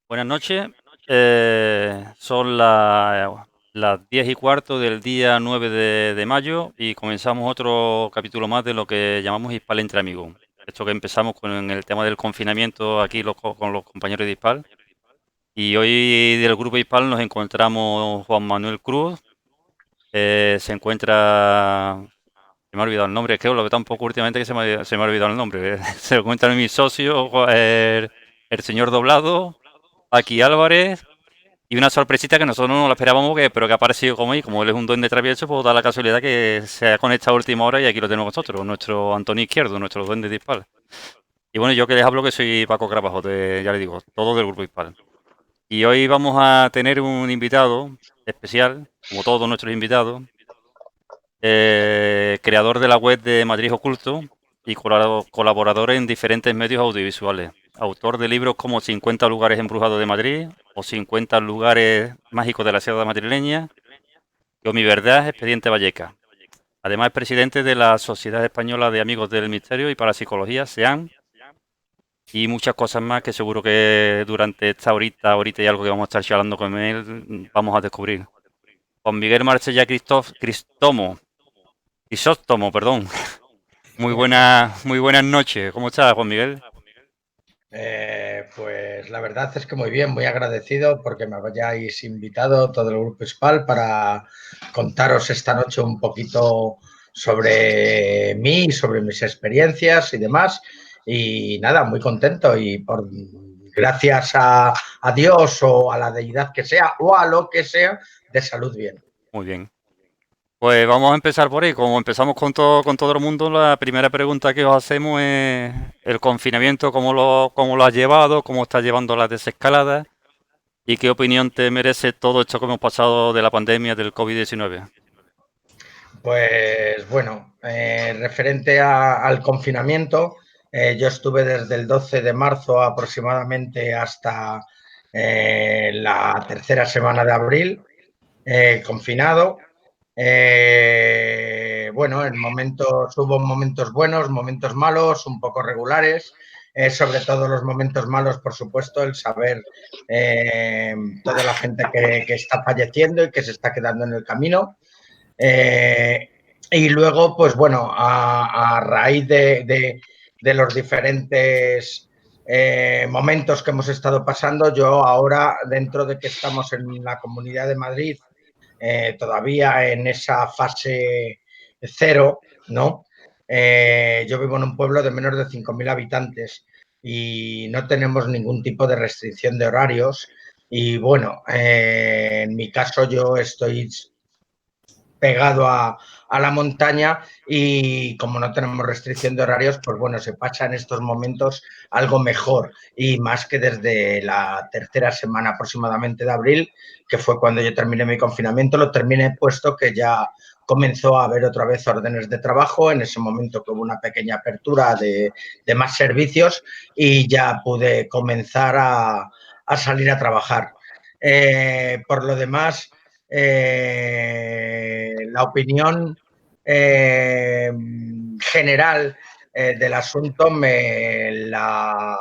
Buenas noches. Son las 10:15 del día 9 de mayo y comenzamos otro capítulo más de lo que llamamos Hispal entre amigos. Esto que empezamos con el tema del confinamiento aquí con los compañeros de Hispal. Y hoy del grupo Hispal nos encontramos Juan Manuel Cruz, se encuentra... Se me ha olvidado el nombre, es que lo veo tan poco últimamente que se me ha olvidado el nombre. Se encuentra mi socio, el señor Doblado, aquí Álvarez. Y una sorpresita que nosotros no la esperábamos, pero que ha aparecido como ahí, como él es un duende travieso, pues da la casualidad que se ha conectado a última hora y aquí lo tenemos nosotros, nuestro Antonio Izquierdo, nuestro duende dispar. Y bueno, yo que les hablo que soy Paco Carabajo, ya le digo, todo del grupo dispar. Y hoy vamos a tener un invitado especial, como todos nuestros invitados, creador de la web de Madrid Oculto y colaborador en diferentes medios audiovisuales. Autor de libros como 50 lugares embrujados de Madrid o 50 lugares mágicos de la Sierra madrileña o Mi Verdad, Expediente Valleca. Además es presidente de la Sociedad Española de Amigos del Misterio y Parapsicología, SEAM, y muchas cosas más que seguro que durante esta horita y algo que vamos a estar charlando con él, vamos a descubrir. Juan Miguel Marcella Crisóstomo, perdón. Muy buenas noches. ¿Cómo estás, Juan Miguel? Pues la verdad es que muy bien, muy agradecido porque me hayáis invitado todo el grupo SPAL para contaros esta noche un poquito sobre mí, sobre mis experiencias y demás. Y nada, muy contento y gracias a Dios o a la deidad que sea o a lo que sea, de salud bien. Muy bien. Pues vamos a empezar por ahí. Como empezamos con todo el mundo, la primera pregunta que os hacemos es el confinamiento, cómo lo has llevado, cómo estás llevando las desescaladas y qué opinión te merece todo esto que hemos pasado de la pandemia del COVID-19. Pues bueno, referente al confinamiento, yo estuve desde el 12 de marzo aproximadamente hasta la tercera semana de abril confinado. Bueno, hubo momentos buenos, momentos malos, un poco regulares. Sobre todo los momentos malos, por supuesto, el saber toda la gente que está falleciendo y que se está quedando en el camino. Eh, y luego, pues bueno, a raíz de los diferentes momentos que hemos estado pasando, yo ahora, dentro de que estamos en la Comunidad de Madrid, todavía en esa fase cero, ¿no? Yo vivo en un pueblo de menos de 5.000 habitantes y no tenemos ningún tipo de restricción de horarios. Y bueno, en mi caso yo estoy pegado a la montaña y como no tenemos restricción de horarios, pues bueno, se pasa en estos momentos algo mejor y más que desde la tercera semana aproximadamente de abril, que fue cuando yo terminé mi confinamiento, lo terminé puesto que ya comenzó a haber otra vez órdenes de trabajo, en ese momento que hubo una pequeña apertura de más servicios y ya pude comenzar a salir a trabajar. Por lo demás, la opinión general del asunto me la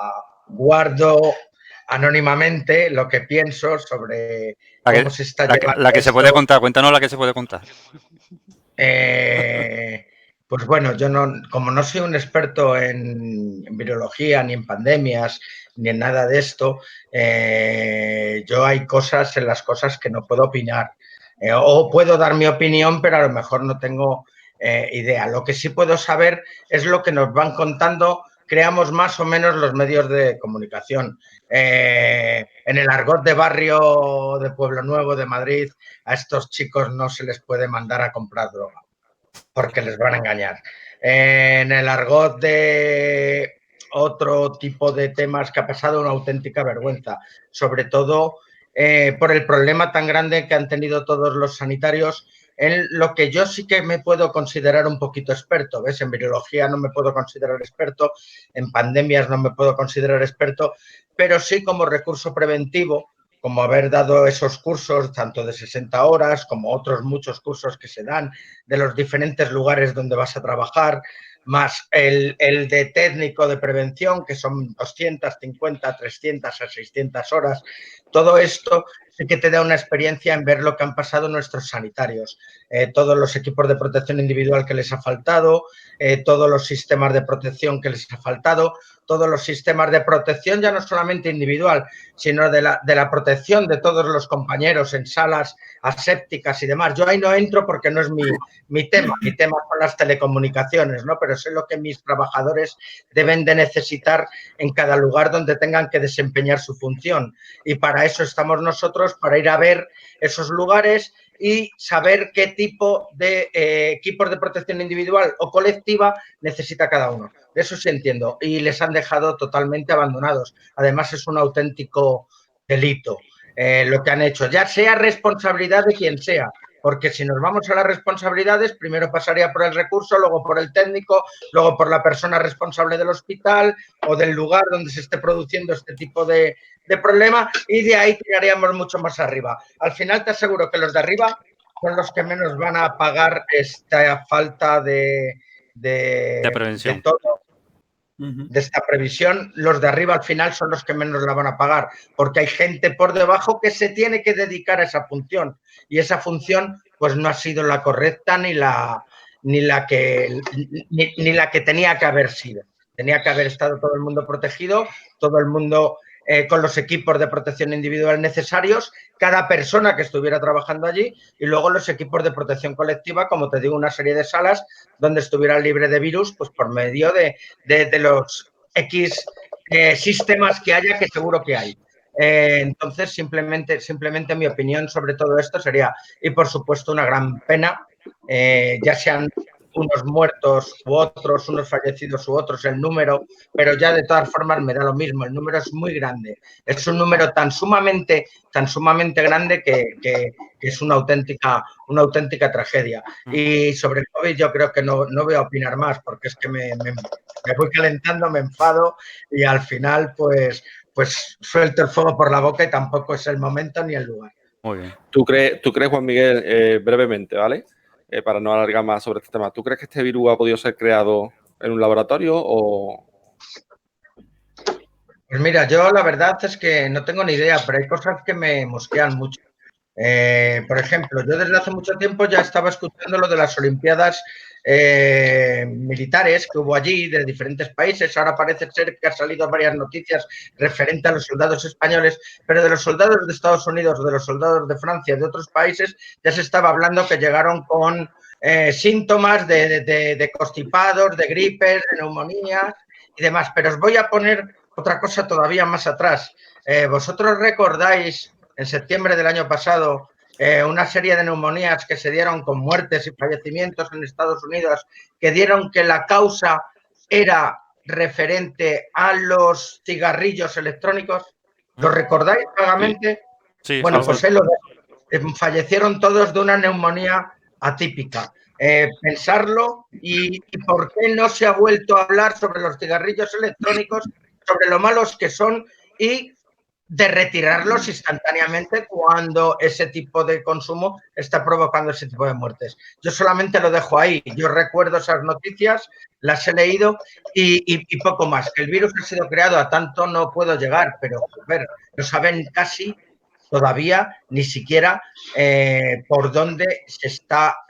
guardo anónimamente, lo que pienso sobre La cómo que, se está la llevando que se puede esto. contar, cuéntanos la que se puede contar. eh, pues bueno, yo no, como no soy un experto en virología, ni en pandemias, ni en nada de esto, yo hay cosas en las cosas que no puedo opinar. O puedo dar mi opinión, pero a lo mejor no tengo idea. Lo que sí puedo saber es lo que nos van contando, creamos más o menos los medios de comunicación. En el argot de barrio de Pueblo Nuevo, de Madrid, a estos chicos no se les puede mandar a comprar droga porque les van a engañar. En el argot de otro tipo de temas que ha pasado una auténtica vergüenza, sobre todo por el problema tan grande que han tenido todos los sanitarios, en lo que yo sí que me puedo considerar un poquito experto, ¿ves? En virología no me puedo considerar experto, en pandemias no me puedo considerar experto, pero sí como recurso preventivo, como haber dado esos cursos tanto de 60 horas como otros muchos cursos que se dan de los diferentes lugares donde vas a trabajar, más el de técnico de prevención, que son 250, 300 a 600 horas. Todo esto sí que te da una experiencia en ver lo que han pasado nuestros sanitarios, todos los equipos de protección individual que les ha faltado, todos los sistemas de protección que les ha faltado, todos los sistemas de protección ya no solamente individual, sino de la protección de todos los compañeros en salas asépticas y demás. Yo ahí no entro porque no es mi tema son las telecomunicaciones, ¿no? Pero sé lo que mis trabajadores deben de necesitar en cada lugar donde tengan que desempeñar su función. Y para eso estamos nosotros, para ir a ver esos lugares y saber qué tipo de equipos de protección individual o colectiva necesita cada uno. Eso sí entiendo. Y les han dejado totalmente abandonados. Además, es un auténtico delito lo que han hecho, ya sea responsabilidad de quien sea. Porque si nos vamos a las responsabilidades, primero pasaría por el recurso, luego por el técnico, luego por la persona responsable del hospital o del lugar donde se esté produciendo este tipo de problema y de ahí tiraríamos mucho más arriba. Al final te aseguro que los de arriba son los que menos van a pagar esta falta de prevención. todo, de esta previsión. Los de arriba al final son los que menos la van a pagar, porque hay gente por debajo que se tiene que dedicar a esa función y esa función pues no ha sido la correcta ni la que tenía que haber sido. Tenía que haber estado todo el mundo protegido, todo el mundo con los equipos de protección individual necesarios, cada persona que estuviera trabajando allí y luego los equipos de protección colectiva, como te digo, una serie de salas donde estuviera libre de virus, pues por medio de los X sistemas que haya, que seguro que hay. Entonces, simplemente mi opinión sobre todo esto sería, y por supuesto, una gran pena, ya sean unos muertos u otros, unos fallecidos u otros, el número, pero ya de todas formas me da lo mismo, el número es muy grande, es un número tan sumamente grande que es una auténtica tragedia. Y sobre el COVID yo creo que no voy a opinar más, porque es que me voy calentando, me enfado y al final pues suelto el fuego por la boca y tampoco es el momento ni el lugar. Muy bien. ¿Tú crees, Juan Miguel, brevemente, ¿vale? Para no alargar más sobre este tema, ¿tú crees que este virus ha podido ser creado en un laboratorio o...? Pues mira, yo la verdad es que no tengo ni idea, pero hay cosas que me mosquean mucho. Por ejemplo, yo desde hace mucho tiempo ya estaba escuchando lo de las Olimpiadas militares que hubo allí de diferentes países. Ahora parece ser que han salido varias noticias referentes a los soldados españoles, pero de los soldados de Estados Unidos, de los soldados de Francia, de otros países, ya se estaba hablando que llegaron con síntomas de constipados, de gripes, de neumonía y demás. Pero os voy a poner otra cosa todavía más atrás. ¿Vosotros recordáis en septiembre del año pasado una serie de neumonías que se dieron con muertes y fallecimientos en Estados Unidos que dieron que la causa era referente a los cigarrillos electrónicos? ¿Lo recordáis vagamente? Sí, Bueno, pues fallecieron todos de una neumonía atípica. Pensarlo y por qué no se ha vuelto a hablar sobre los cigarrillos electrónicos, sobre lo malos que son y de retirarlos instantáneamente cuando ese tipo de consumo está provocando ese tipo de muertes. Yo solamente lo dejo ahí. Yo recuerdo esas noticias, las he leído y poco más. El virus ha sido creado, a tanto no puedo llegar, pero joder, lo saben casi todavía ni siquiera por dónde se está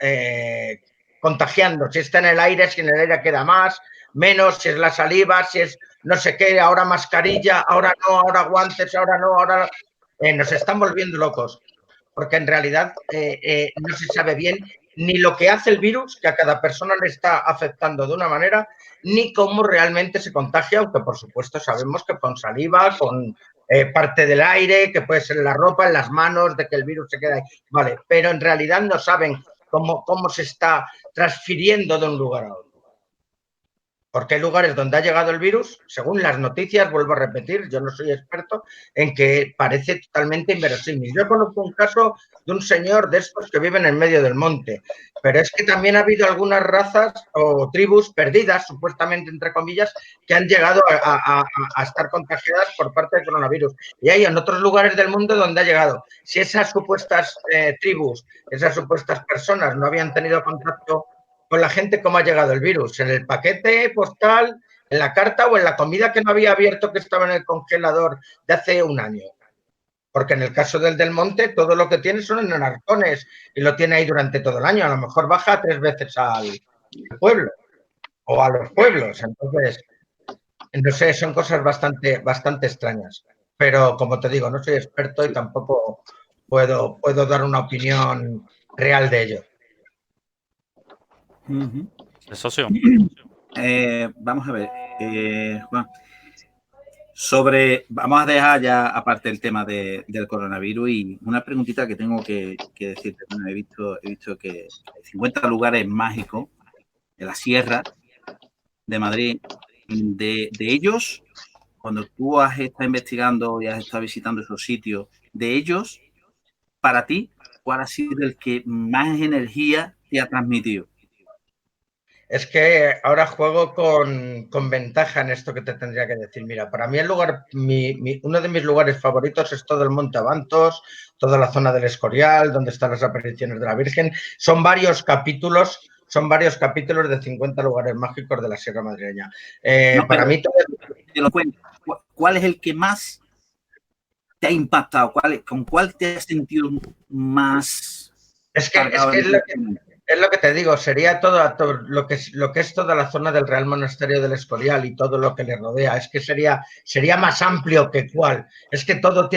contagiando. Si está en el aire, si en el aire queda más, menos, si es la saliva, si es no sé qué, ahora mascarilla, ahora no, ahora guantes, ahora no, ahora... nos están volviendo locos, porque en realidad no se sabe bien ni lo que hace el virus, que a cada persona le está afectando de una manera, ni cómo realmente se contagia, aunque por supuesto sabemos que con saliva, con parte del aire, que puede ser en la ropa, en las manos, de que el virus se queda ahí. Vale, pero en realidad no saben cómo se está transfiriendo de un lugar a otro. Porque hay lugares donde ha llegado el virus, según las noticias, vuelvo a repetir, yo no soy experto, en que parece totalmente inverosímil. Yo conozco un caso de un señor de estos que viven en medio del monte, pero es que también ha habido algunas razas o tribus perdidas, supuestamente entre comillas, que han llegado a estar contagiadas por parte del coronavirus. Y hay en otros lugares del mundo donde ha llegado. Si esas supuestas tribus, esas supuestas personas no habían tenido contacto con la gente cómo ha llegado el virus, en el paquete postal, en la carta o en la comida que no había abierto que estaba en el congelador de hace un año. Porque en el caso del Monte, todo lo que tiene son en arcones y lo tiene ahí durante todo el año. A lo mejor baja 3 veces al pueblo o a los pueblos. Entonces, no sé, son cosas bastante extrañas. Pero como te digo, no soy experto y tampoco puedo dar una opinión real de ello. Socio. Vamos a ver, Juan. Vamos a dejar ya aparte el tema del coronavirus y una preguntita que tengo que decirte. Bueno, he visto que hay 50 lugares mágicos de la Sierra de Madrid. De ellos, cuando tú has estado investigando y has estado visitando esos sitios, de ellos, para ti, ¿cuál ha sido el que más energía te ha transmitido? Es que ahora juego con ventaja en esto que te tendría que decir. Mira, para mí el lugar, uno de mis lugares favoritos es todo el Monte Abantos, toda la zona del Escorial, donde están las apariciones de la Virgen. Son varios capítulos de 50 lugares mágicos de la Sierra Madrileña. Para mí... ¿Cuál es el que más te ha impactado? ¿Con cuál te has sentido más? Es lo que te digo, sería todo lo que es toda la zona del Real Monasterio del Escorial y todo lo que le rodea. Es que sería más amplio que cuál. Es que todo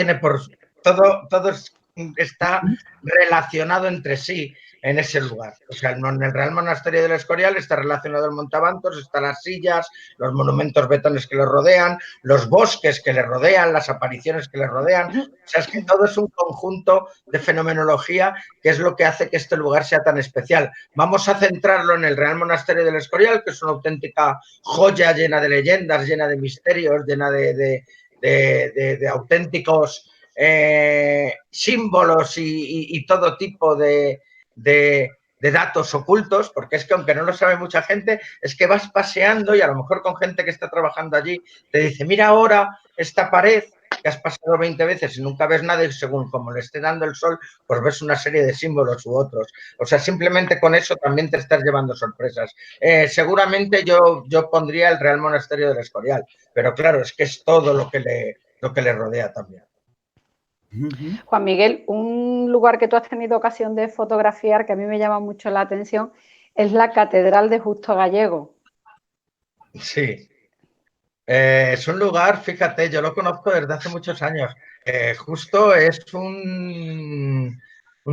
está relacionado entre sí en ese lugar. O sea, en el Real Monasterio del Escorial está relacionado el Monte Abantos, están las sillas, los monumentos betones que le rodean, los bosques que le rodean, las apariciones que le rodean. O sea, es que todo es un conjunto de fenomenología que es lo que hace que este lugar sea tan especial. Vamos a centrarlo en el Real Monasterio del Escorial, que es una auténtica joya llena de leyendas, llena de misterios, llena de auténticos símbolos y todo tipo de datos ocultos, porque es que aunque no lo sabe mucha gente, es que vas paseando y a lo mejor con gente que está trabajando allí te dice, mira ahora esta pared que has pasado 20 veces y nunca ves nada y según como le esté dando el sol, pues ves una serie de símbolos u otros. O sea, simplemente con eso también te estás llevando sorpresas. Seguramente yo pondría el Real Monasterio del Escorial, pero claro, es que es todo lo que le rodea también. Juan Miguel, un lugar que tú has tenido ocasión de fotografiar que a mí me llama mucho la atención es la Catedral de Justo Gallego. Sí. Es un lugar, fíjate, yo lo conozco desde hace muchos años. Justo es un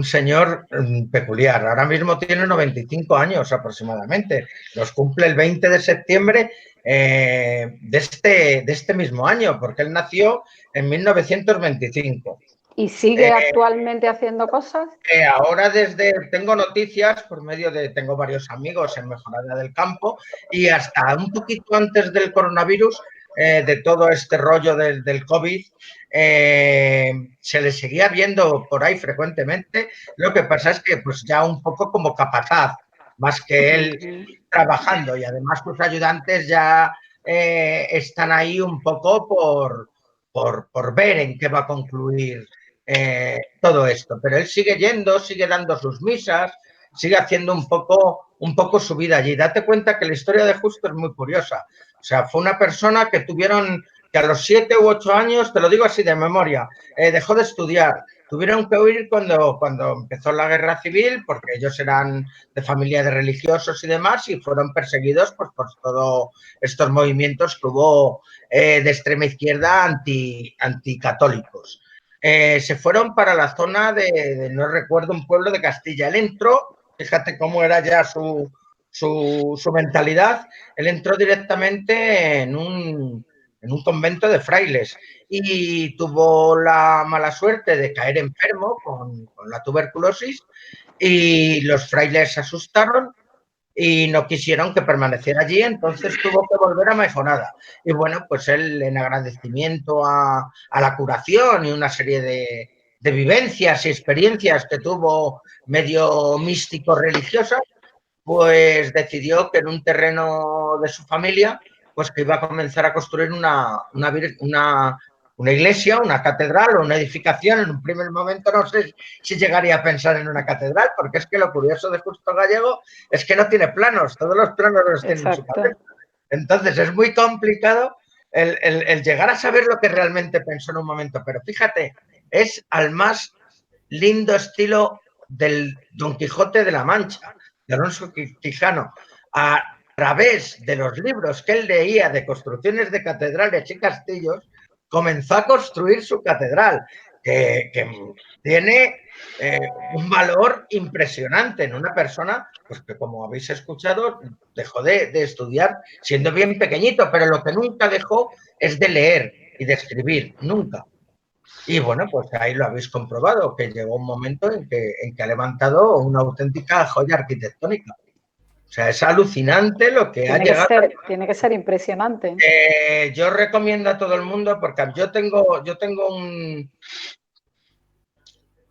señor peculiar. Ahora mismo tiene 95 años aproximadamente. Los cumple el 20 de septiembre de este mismo año, porque él nació en 1925. ¿Y sigue actualmente haciendo cosas? Ahora tengo noticias por medio tengo varios amigos en Mejorada del Campo y hasta un poquito antes del coronavirus, de todo este rollo del COVID, se le seguía viendo por ahí frecuentemente. Lo que pasa es que pues ya un poco como capataz, más que él trabajando y además sus ayudantes ya están ahí un poco por ver en qué va a concluir todo esto, pero él sigue yendo, sigue dando sus misas, sigue haciendo un poco su vida allí. Date cuenta que la historia de Justo es muy curiosa. O sea, fue una persona que a los 7 u 8 años, te lo digo así de memoria, dejó de estudiar. Tuvieron que huir cuando empezó la guerra civil, porque ellos eran de familia de religiosos y demás, y fueron perseguidos por todos estos movimientos que hubo de extrema izquierda anticatólicos. Se fueron para la zona no recuerdo, un pueblo de Castilla. Él entró, fíjate cómo era ya su mentalidad, él entró directamente en un convento de frailes y tuvo la mala suerte de caer enfermo con la tuberculosis y los frailes se asustaron y no quisieron que permaneciera allí, entonces tuvo que volver a Mejorada. Y bueno, pues él, en agradecimiento a la curación y una serie de vivencias y experiencias que tuvo medio místico-religiosas, pues decidió que en un terreno de su familia, pues que iba a comenzar a construir una una iglesia, una catedral o una edificación. En un primer momento no sé si llegaría a pensar en una catedral, porque es que lo curioso de Justo Gallego es que no tiene planos, todos los planos los tiene en su cabeza. Entonces es muy complicado el llegar a saber lo que realmente pensó en un momento, pero fíjate, es al más lindo estilo del Don Quijote de la Mancha, de Alonso Quijano, a través de los libros que él leía de construcciones de catedrales y castillos, comenzó a construir su catedral, que tiene un valor impresionante en una persona pues que, como habéis escuchado, dejó de estudiar siendo bien pequeñito, pero lo que nunca dejó es de leer y de escribir, nunca. Y bueno, pues ahí lo habéis comprobado, que llegó un momento en que ha levantado una auténtica joya arquitectónica. O sea, es alucinante lo que ha llegado. Tiene que ser impresionante. Yo recomiendo a todo el mundo, porque yo tengo un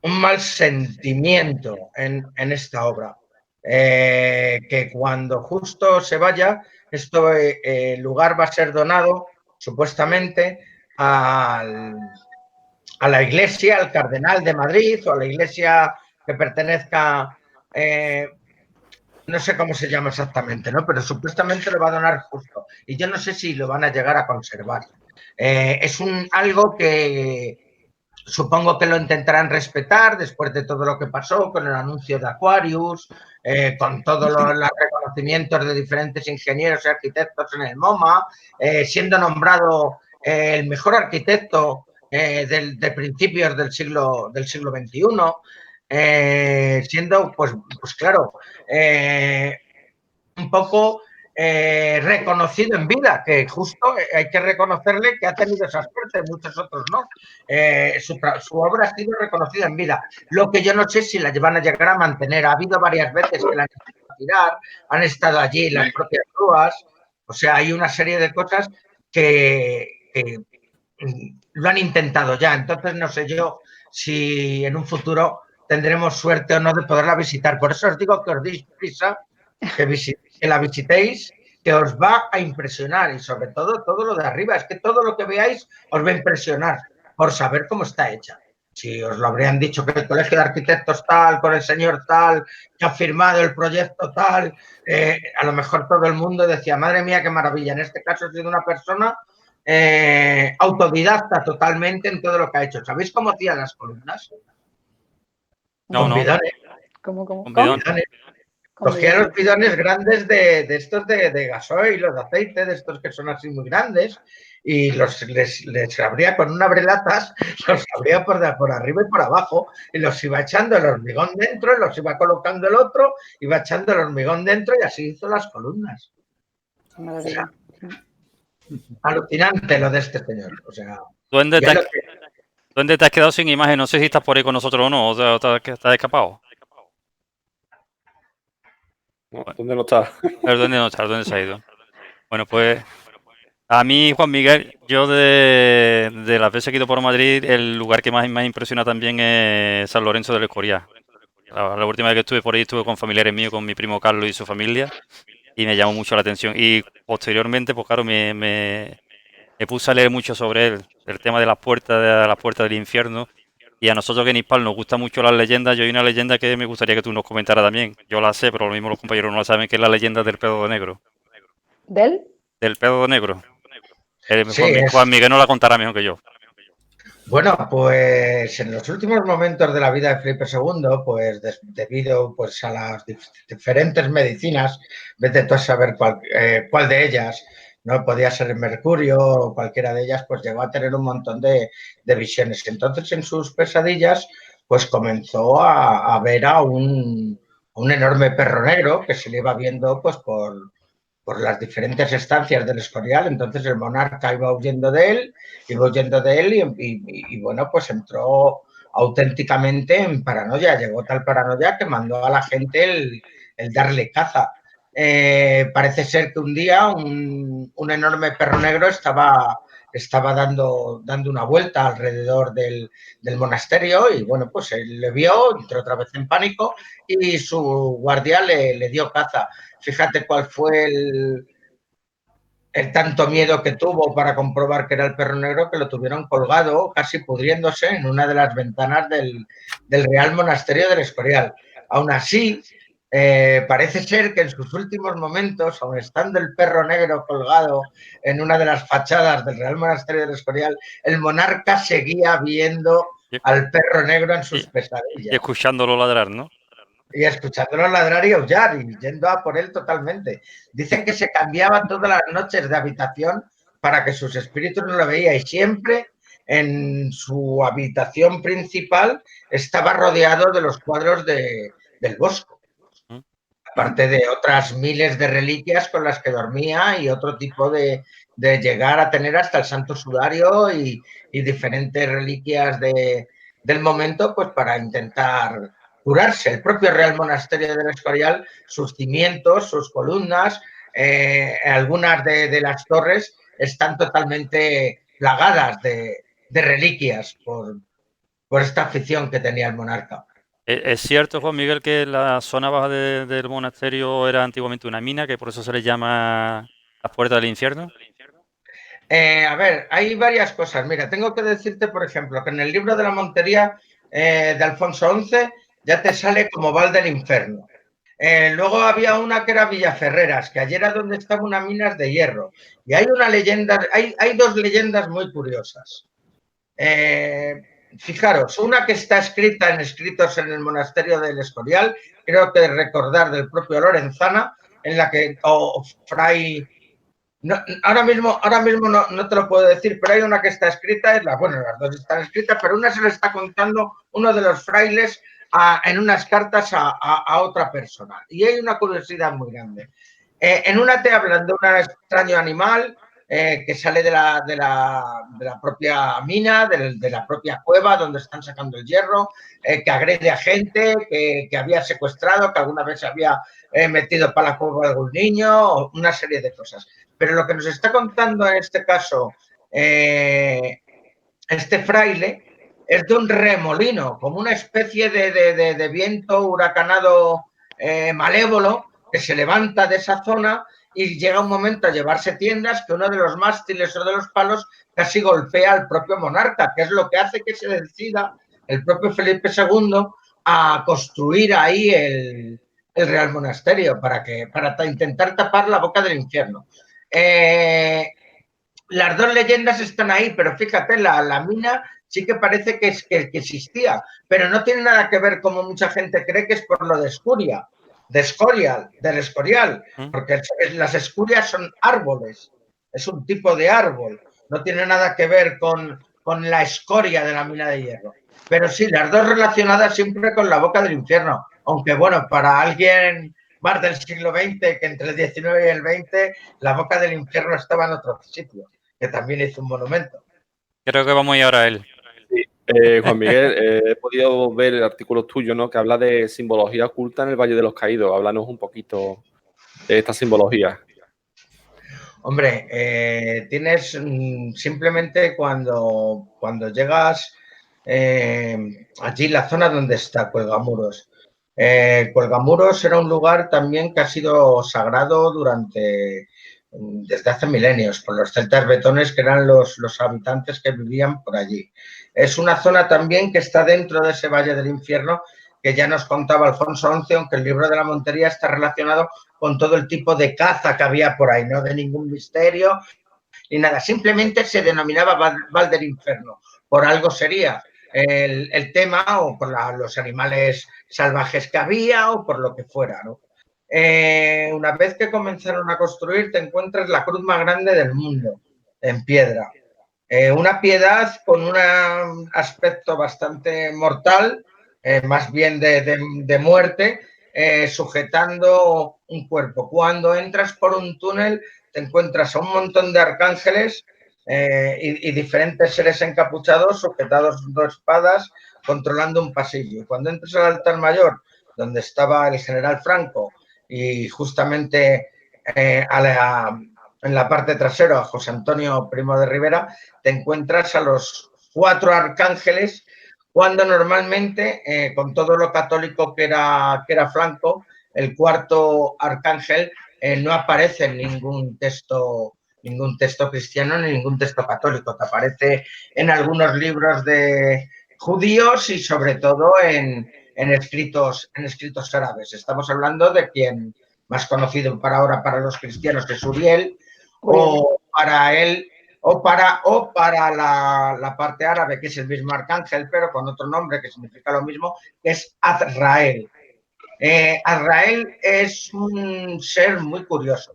mal sentimiento en esta obra. Que cuando Justo se vaya, el lugar va a ser donado, supuestamente, a la iglesia, al cardenal de Madrid o a la iglesia que pertenezca, no sé cómo se llama exactamente, ¿no? Pero supuestamente lo va a donar Justo. Y yo no sé si lo van a llegar a conservar. Es algo que supongo que lo intentarán respetar después de todo lo que pasó con el anuncio de Aquarius, con todos los reconocimientos de diferentes ingenieros y arquitectos en el MoMA, siendo nombrado el mejor arquitecto de principios del siglo XXI, siendo, pues claro, un poco reconocido en vida, que Justo hay que reconocerle que ha tenido esa suerte, muchos otros no. Su obra ha sido reconocida en vida. Lo que yo no sé si la van a llegar a mantener. Ha habido varias veces que la han hecho tirar, han estado allí las propias grúas. O sea, hay una serie de cosas que lo han intentado ya. Entonces no sé yo si en un futuro tendremos suerte o no de poderla visitar. Por eso os digo que os deis prisa, que la visitéis, que os va a impresionar, y sobre todo lo de arriba. Es que todo lo que veáis os va a impresionar por saber cómo está hecha. Si os lo habrían dicho que el colegio de arquitectos tal, con el señor tal, que ha firmado el proyecto tal, a lo mejor todo el mundo decía, madre mía, qué maravilla. En este caso ha sido una persona autodidacta totalmente en todo lo que ha hecho. ¿Sabéis cómo hacía las columnas? Con bidones. ¿Cómo? Con bidones. Cogía los bidones grandes de estos de gasoil o de aceite, de estos que son así muy grandes, y les abría con un abrelatas, los abría por arriba y por abajo, y los iba echando el hormigón dentro, y los iba colocando el otro, iba echando el hormigón dentro, y así hizo las columnas. O sea, alucinante lo de este señor. O sea, ¿Dónde te has quedado sin imagen? No sé si estás por ahí con nosotros o no, o te has escapado. No, ¿dónde no está? ¿Dónde se ha ido? Bueno, pues a mí, Juan Miguel, yo de las veces que he ido por Madrid, el lugar que más me impresiona también es San Lorenzo del Escorial. La última vez que estuve por ahí estuve con familiares míos, con mi primo Carlos y su familia, y me llamó mucho la atención. Y posteriormente, pues claro, me puse a leer mucho sobre él, el tema de las puertas del infierno. Y a nosotros que en Hispal nos gustan mucho las leyendas, yo hay una leyenda que me gustaría que tú nos comentaras también. Yo la sé, pero lo mismo los compañeros no la saben, que es la leyenda del pedo negro. ¿Del? Del pedo negro. Sí, Juan Miguel no la contará mejor que yo. Bueno, pues en los últimos momentos de la vida de Felipe II, pues debido pues, a las diferentes medicinas, vete tú a saber cuál de ellas, no podía ser el mercurio o cualquiera de ellas, pues llegó a tener un montón de visiones. Entonces, en sus pesadillas, pues comenzó a ver a un enorme perro negro que se le iba viendo pues por las diferentes estancias del Escorial. Entonces el monarca iba huyendo de él y bueno, pues entró auténticamente en paranoia. Llegó tal paranoia que mandó a la gente el darle caza. Parece ser que un día un enorme perro negro estaba dando una vuelta alrededor del monasterio y bueno, pues él le vio, entró otra vez en pánico y su guardia le dio caza. Fíjate cuál fue el tanto miedo que tuvo para comprobar que era el perro negro que lo tuvieron colgado, casi pudriéndose, en una de las ventanas del Real Monasterio del Escorial. Aún así, parece ser que en sus últimos momentos, aun estando el perro negro colgado en una de las fachadas del Real Monasterio del Escorial, el monarca seguía viendo al perro negro en sus pesadillas. Y escuchándolo ladrar, ¿no? Y escuchándolo ladrar y aullar y yendo a por él totalmente. Dicen que se cambiaba todas las noches de habitación para que sus espíritus no lo veían, y siempre en su habitación principal estaba rodeado de los cuadros del Bosco, aparte de otras miles de reliquias con las que dormía y otro tipo de llegar a tener hasta el Santo Sudario y diferentes reliquias del momento, pues para intentar curarse. El propio Real Monasterio del Escorial, sus cimientos, sus columnas, algunas de las torres están totalmente plagadas de reliquias por esta afición que tenía el monarca. ¿Es cierto, Juan Miguel, que la zona baja del monasterio era antiguamente una mina, que por eso se le llama las puertas del infierno? A ver, hay varias cosas. Mira, tengo que decirte, por ejemplo, que en el libro de la Montería de Alfonso XI ya te sale como Val del Inferno. Luego había una que era Villaferreras, que allí era donde estaba una minas de hierro. Y hay una leyenda, hay dos leyendas muy curiosas. Fijaros, una que está escrita en escritos en el monasterio del Escorial, creo que recordar del propio Lorenzana, en la que Fray... No, ahora mismo no te lo puedo decir, pero hay una que está escrita, bueno, las dos están escritas, pero una se le está contando uno de los frailes en unas cartas a otra persona. Y hay una curiosidad muy grande. En una te hablan de un extraño animal que sale de la propia mina, de la propia cueva donde están sacando el hierro, que agrede a gente, que había secuestrado, que alguna vez había metido para la cueva a algún niño, una serie de cosas. Pero lo que nos está contando en este caso este fraile es de un remolino, como una especie de viento huracanado malévolo que se levanta de esa zona y llega un momento a llevarse tiendas que uno de los mástiles o de los palos casi golpea al propio monarca, que es lo que hace que se decida el propio Felipe II a construir ahí el Real Monasterio para intentar tapar la boca del infierno. Las dos leyendas están ahí, pero fíjate, la mina sí que parece que existía, pero no tiene nada que ver, como mucha gente cree, que es por lo de Escoria, del Escorial, porque las escurias son árboles, es un tipo de árbol, no tiene nada que ver con la escoria de la mina de hierro. Pero sí, las dos relacionadas siempre con la boca del infierno, aunque bueno, para alguien más del siglo XX, que entre el XIX y el XX, la boca del infierno estaba en otro sitio, que también hizo un monumento. Creo que vamos a ir ahora a él. Sí. Juan Miguel, he podido ver el artículo tuyo, ¿no?, que habla de simbología oculta en el Valle de los Caídos. Háblanos un poquito de esta simbología. Hombre, tienes simplemente cuando llegas allí, la zona donde está Cuelgamuros. Cuelgamuros era un lugar también que ha sido sagrado desde hace milenios por los celtas betones, que eran los habitantes que vivían por allí. Es una zona también que está dentro de ese Valle del Infierno, que ya nos contaba Alfonso XI, aunque el libro de la Montería está relacionado con todo el tipo de caza que había por ahí, no de ningún misterio ni nada, simplemente se denominaba Val del Infierno, por algo sería el tema, o por los animales salvajes que había, o por lo que fuera, ¿no? Una vez que comenzaron a construir, te encuentras la cruz más grande del mundo, en piedra. Una piedad con un aspecto bastante mortal, más bien de muerte, sujetando un cuerpo. Cuando entras por un túnel, te encuentras a un montón de arcángeles y diferentes seres encapuchados, sujetados dos espadas, controlando un pasillo. Cuando entras al altar mayor, donde estaba el general Franco, y justamente en la parte trasera, a José Antonio Primo de Rivera, te encuentras a los 4 arcángeles, cuando normalmente, con todo lo católico que era Franco, el 4.º arcángel no aparece en ningún texto ningún texto cristiano ni ningún texto católico. Te aparece en algunos libros de judíos y sobre todo en escritos árabes. Estamos hablando de quien más conocido para ahora para los cristianos es Uriel, o para él o para la parte árabe, que es el mismo arcángel, pero con otro nombre que significa lo mismo, que es Azrael. Azrael es un ser muy curioso.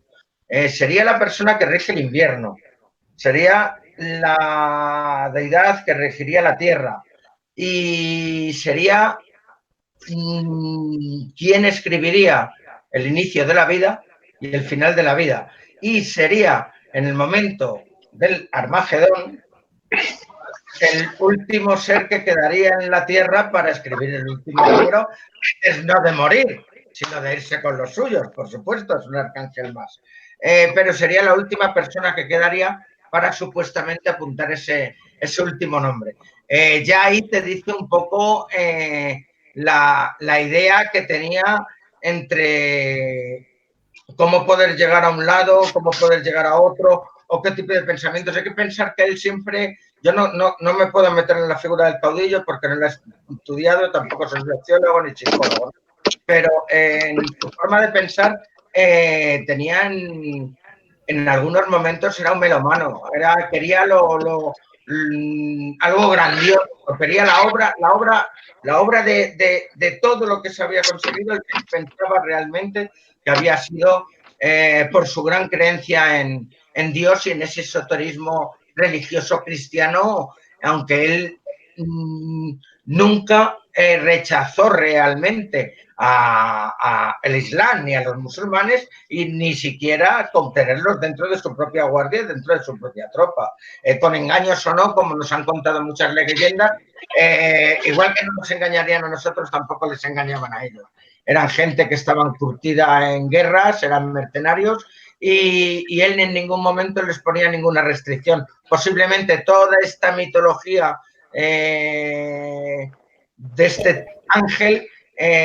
Sería la persona que rige el invierno, sería la deidad que regiría la tierra y sería quien escribiría el inicio de la vida y el final de la vida. Y sería en el momento del Armagedón el último ser que quedaría en la tierra para escribir el último libro, es no de morir, sino de irse con los suyos, por supuesto, es un arcángel más. Pero sería la última persona que quedaría para supuestamente apuntar ese último nombre. Ya ahí te dice un poco la idea que tenía entre cómo poder llegar a un lado, cómo poder llegar a otro, o qué tipo de pensamientos. Hay que pensar que él siempre, yo no me puedo meter en la figura del caudillo porque no lo he estudiado, tampoco soy sociólogo ni psicólogo, pero en su forma de pensar tenía en algunos momentos era un melomano, quería algo grandioso, quería la obra de todo lo que se había conseguido, el que pensaba realmente que había sido por su gran creencia en Dios y en ese esoterismo religioso cristiano, aunque él nunca rechazó realmente el Islam ni a los musulmanes y ni siquiera contenerlos dentro de su propia guardia, dentro de su propia tropa. Con engaños o no, como nos han contado muchas leyendas, igual que no nos engañarían a nosotros, tampoco les engañaban a ellos. Eran gente que estaban curtida en guerras, eran mercenarios y él en ningún momento les ponía ninguna restricción. Posiblemente toda esta mitología de este ángel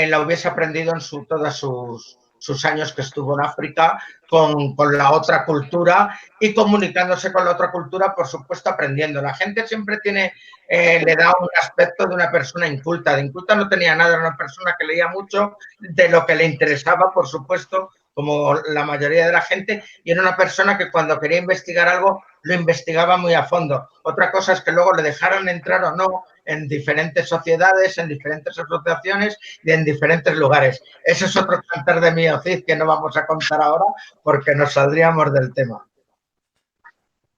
la hubiese aprendido en todos sus años que estuvo en África con la otra cultura y comunicándose con la otra cultura, por supuesto, aprendiendo. La gente siempre le da un aspecto de una persona inculta. De inculta no tenía nada, era una persona que leía mucho de lo que le interesaba, por supuesto, como la mayoría de la gente, y era una persona que cuando quería investigar algo lo investigaba muy a fondo. Otra cosa es que luego le dejaron entrar o no en diferentes sociedades, en diferentes asociaciones y en diferentes lugares. Ese es otro cantar de Mío Cid que no vamos a contar ahora porque nos saldríamos del tema.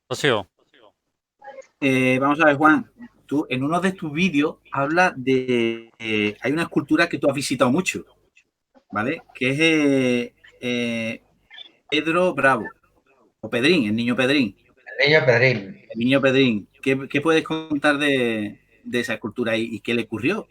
Rocío. Vamos a ver, Juan, tú en uno de tus vídeos hablas de... hay una escultura que tú has visitado mucho, ¿vale? Que es Pedro Bravo, o Pedrín, el niño Pedrín. El niño Pedrín. El niño Pedrín. ¿Qué puedes contar de esa escultura y qué le ocurrió?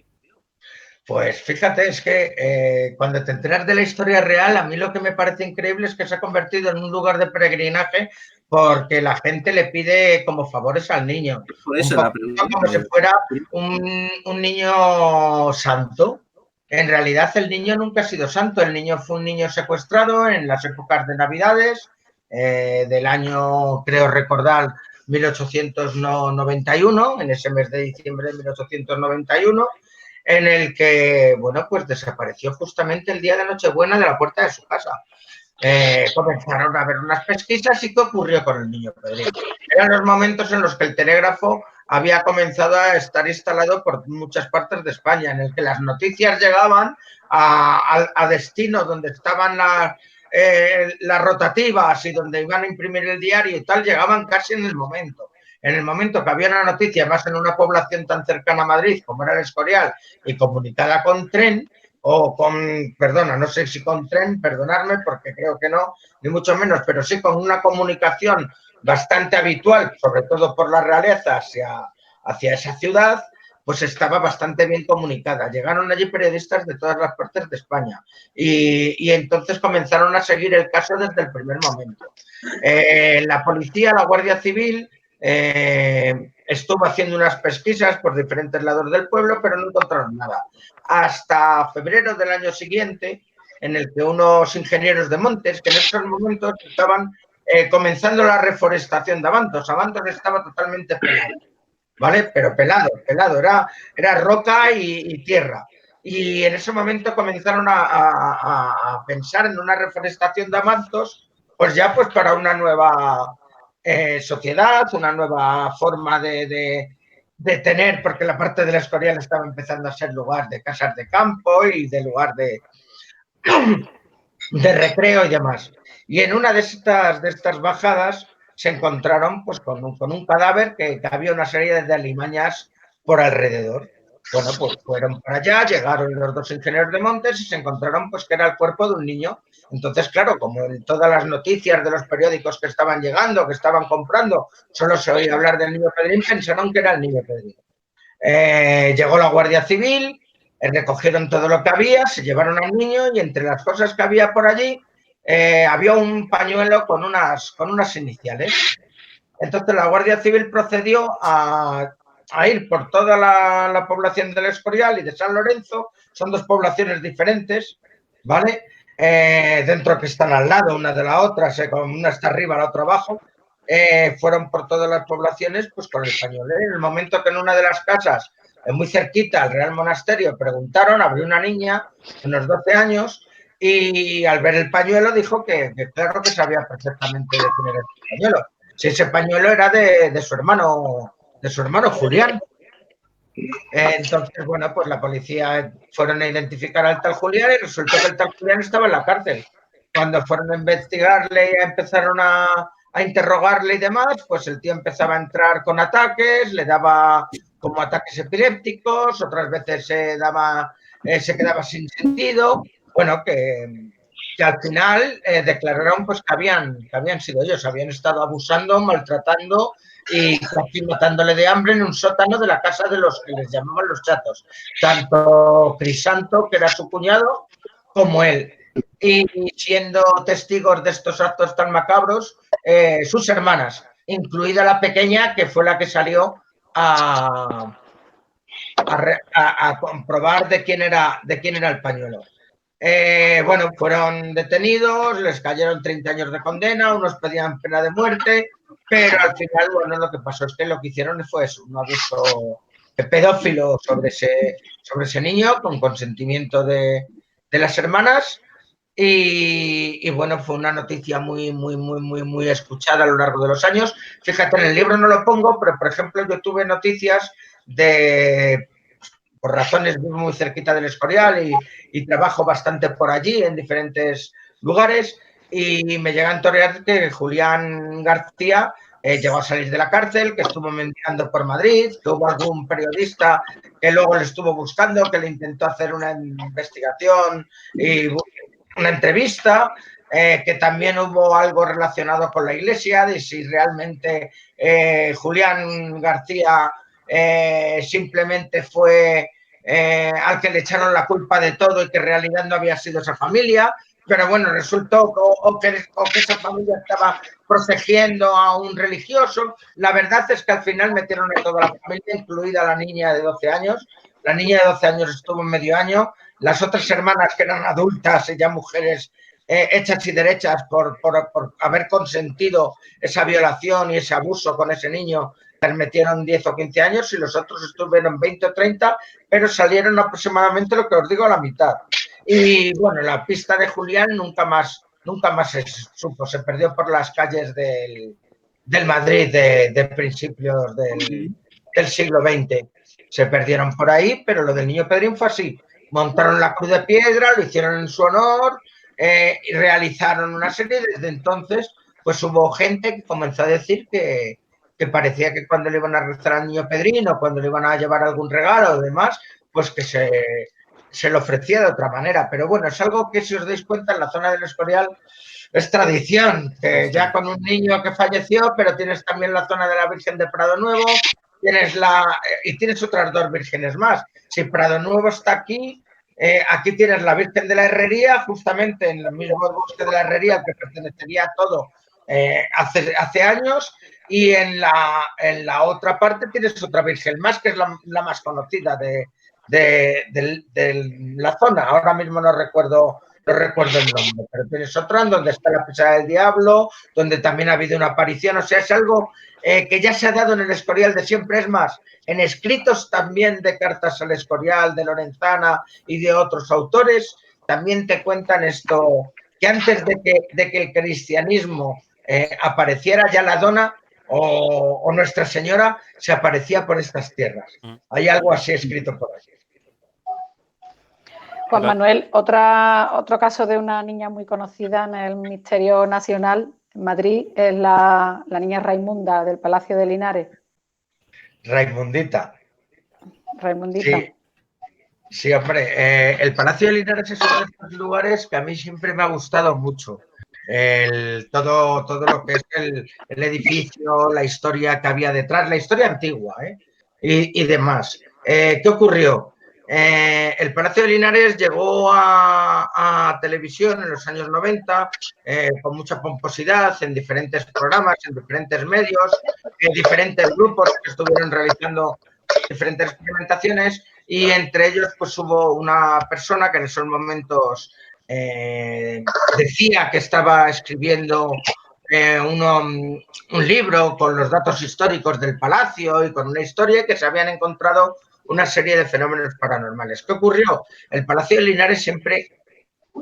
Pues fíjate, es que cuando te enteras de la historia real, a mí lo que me parece increíble es que se ha convertido en un lugar de peregrinaje porque la gente le pide como favores al niño. Por eso la pregunta, como si fuera un niño santo. En realidad el niño nunca ha sido santo. El niño fue un niño secuestrado en las épocas de Navidades del año, creo recordar, 1891, en ese mes de diciembre de 1891, en el que, bueno, pues desapareció justamente el día de Nochebuena de la puerta de su casa. Comenzaron a haber unas pesquisas y qué ocurrió con el niño Pedrín. Eran los momentos en los que el telégrafo había comenzado a estar instalado por muchas partes de España, en el que las noticias llegaban a destino donde estaban las rotativas y donde iban a imprimir el diario y tal, llegaban casi en el momento. En el momento que había una noticia, más en una población tan cercana a Madrid como era el Escorial y comunicada con tren, o con, perdona, no sé si con tren, perdonadme porque creo que no, ni mucho menos, pero sí con una comunicación bastante habitual, sobre todo por la realeza hacia esa ciudad, pues estaba bastante bien comunicada. Llegaron allí periodistas de todas las partes de España y entonces comenzaron a seguir el caso desde el primer momento. La policía, la Guardia Civil, estuvo haciendo unas pesquisas por diferentes lados del pueblo, pero no encontraron nada. Hasta febrero del año siguiente, en el que unos ingenieros de montes, que en estos momentos estaban comenzando la reforestación de Abantos. Abantos estaba totalmente pelado, ¿vale? Pero pelado, era roca y tierra. Y en ese momento comenzaron a pensar en una reforestación de Abantos, pues ya pues para una nueva sociedad, una nueva forma de tener, porque la parte del Escorial estaba empezando a ser lugar de casas de campo y de lugar de recreo y demás. Y en una de estas bajadas se encontraron pues con un cadáver que había una serie de alimañas por alrededor. Bueno, pues fueron para allá, llegaron los 2 ingenieros de montes y se encontraron pues que era el cuerpo de un niño. Entonces, claro, como en todas las noticias de los periódicos que estaban llegando, que estaban comprando, solo se oía hablar del niño Pedrín, pensaron que era el niño Pedrín. Llegó la Guardia Civil, recogieron todo lo que había, se llevaron al niño y entre las cosas que había por allí había un pañuelo con unas iniciales. Entonces la Guardia Civil procedió a ir por toda la población del Escorial y de San Lorenzo. Son 2 poblaciones diferentes, ¿vale? Dentro que están al lado una de la otra, una está arriba, la otra abajo. Fueron por todas las poblaciones pues con el pañuelo. En el momento que en una de las casas, muy cerquita al Real Monasterio, preguntaron, abrió una niña de unos 12 años y al ver el pañuelo dijo que claro que sabía perfectamente de quién era el pañuelo. Si ese pañuelo era de su hermano Julián. Entonces, bueno, pues la policía fueron a identificar al tal Julián y resultó que el tal Julián estaba en la cárcel. Cuando fueron a investigarle y empezaron a interrogarle y demás, pues el tío empezaba a entrar con ataques, le daba como ataques epilépticos, otras veces se quedaba sin sentido. Bueno, que al final declararon pues que habían sido ellos, habían estado abusando, maltratando y casi matándole de hambre en un sótano de la casa de los que les llamaban los chatos, tanto Crisanto, que era su cuñado, como él. Y siendo testigos de estos actos tan macabros, sus hermanas, incluida la pequeña, que fue la que salió a comprobar de quién era el pañuelo. Bueno, fueron detenidos, les cayeron 30 años de condena, unos pedían pena de muerte, pero al final, bueno, lo que pasó es que lo que hicieron fue eso, un abuso pedófilo sobre ese niño con consentimiento de las hermanas y bueno, fue una noticia muy escuchada a lo largo de los años. Fíjate, en el libro no lo pongo, pero por ejemplo yo tuve noticias por razones muy cerquita del Escorial y trabajo bastante por allí en diferentes lugares y me llega a entorear que Julián García llegó a salir de la cárcel, que estuvo mendigando por Madrid, que hubo algún periodista que luego le estuvo buscando, que le intentó hacer una investigación y una entrevista, que también hubo algo relacionado con la iglesia, de si realmente Julián García simplemente fue al que le echaron la culpa de todo y que en realidad no había sido esa familia, pero bueno, resultó que esa familia estaba protegiendo a un religioso. La verdad es que al final metieron a toda la familia, incluida la niña de 12 años. La niña de 12 años estuvo medio año. Las otras hermanas, que eran adultas y ya mujeres hechas y derechas por haber consentido esa violación y ese abuso con ese niño, les metieron 10 o 15 años y los otros estuvieron 20 o 30, pero salieron aproximadamente, lo que os digo, a la mitad. Y bueno, la pista de Julián nunca más se supo, se perdió por las calles del Madrid de principios del siglo XX. Se perdieron por ahí, pero lo del niño Pedrín fue así. Montaron la cruz de piedra, lo hicieron en su honor y realizaron una serie. Desde entonces, pues hubo gente que comenzó a decir que parecía que cuando le iban a rezar al niño Pedrín o cuando le iban a llevar algún regalo o demás, pues que se lo ofrecía de otra manera. Pero bueno, es algo que, si os dais cuenta, en la zona del Escorial es tradición, que ya con un niño que falleció, pero tienes también la zona de la Virgen de Prado Nuevo, tienes otras 2 vírgenes más. Si Prado Nuevo está aquí, aquí tienes la Virgen de la Herrería, justamente en el mismo bosque de la Herrería, que pertenecería a todo hace años, y en la otra parte tienes otra Virgen más, que es la más conocida de la zona. Ahora mismo no recuerdo no recuerdo el nombre, pero tienes otra en donde está la pesada del diablo, donde también ha habido una aparición, o sea, es algo que ya se ha dado en el Escorial de siempre, es más, en escritos también de Cartas al Escorial, de Lorenzana y de otros autores, también te cuentan esto, que antes de que el cristianismo apareciera ya la dona o Nuestra Señora se aparecía por estas tierras. Hay algo así escrito por ahí. Juan Manuel, otro caso de una niña muy conocida en el Misterio Nacional en Madrid es la niña Raimunda del Palacio de Linares. Raimundita. Raimundita. Sí. Sí, hombre, el Palacio de Linares es uno de esos lugares que a mí siempre me ha gustado mucho. Todo lo que es el edificio, la historia que había detrás, la historia antigua y demás. ¿Qué ocurrió? El Palacio de Linares llegó a televisión en los años 90 con mucha pomposidad, en diferentes programas, en diferentes medios, en diferentes grupos que estuvieron realizando diferentes experimentaciones. Y entre ellos pues hubo una persona que en esos momentos decía que estaba escribiendo un libro con los datos históricos del palacio y con una historia que se habían encontrado una serie de fenómenos paranormales. ¿Qué ocurrió? El Palacio de Linares siempre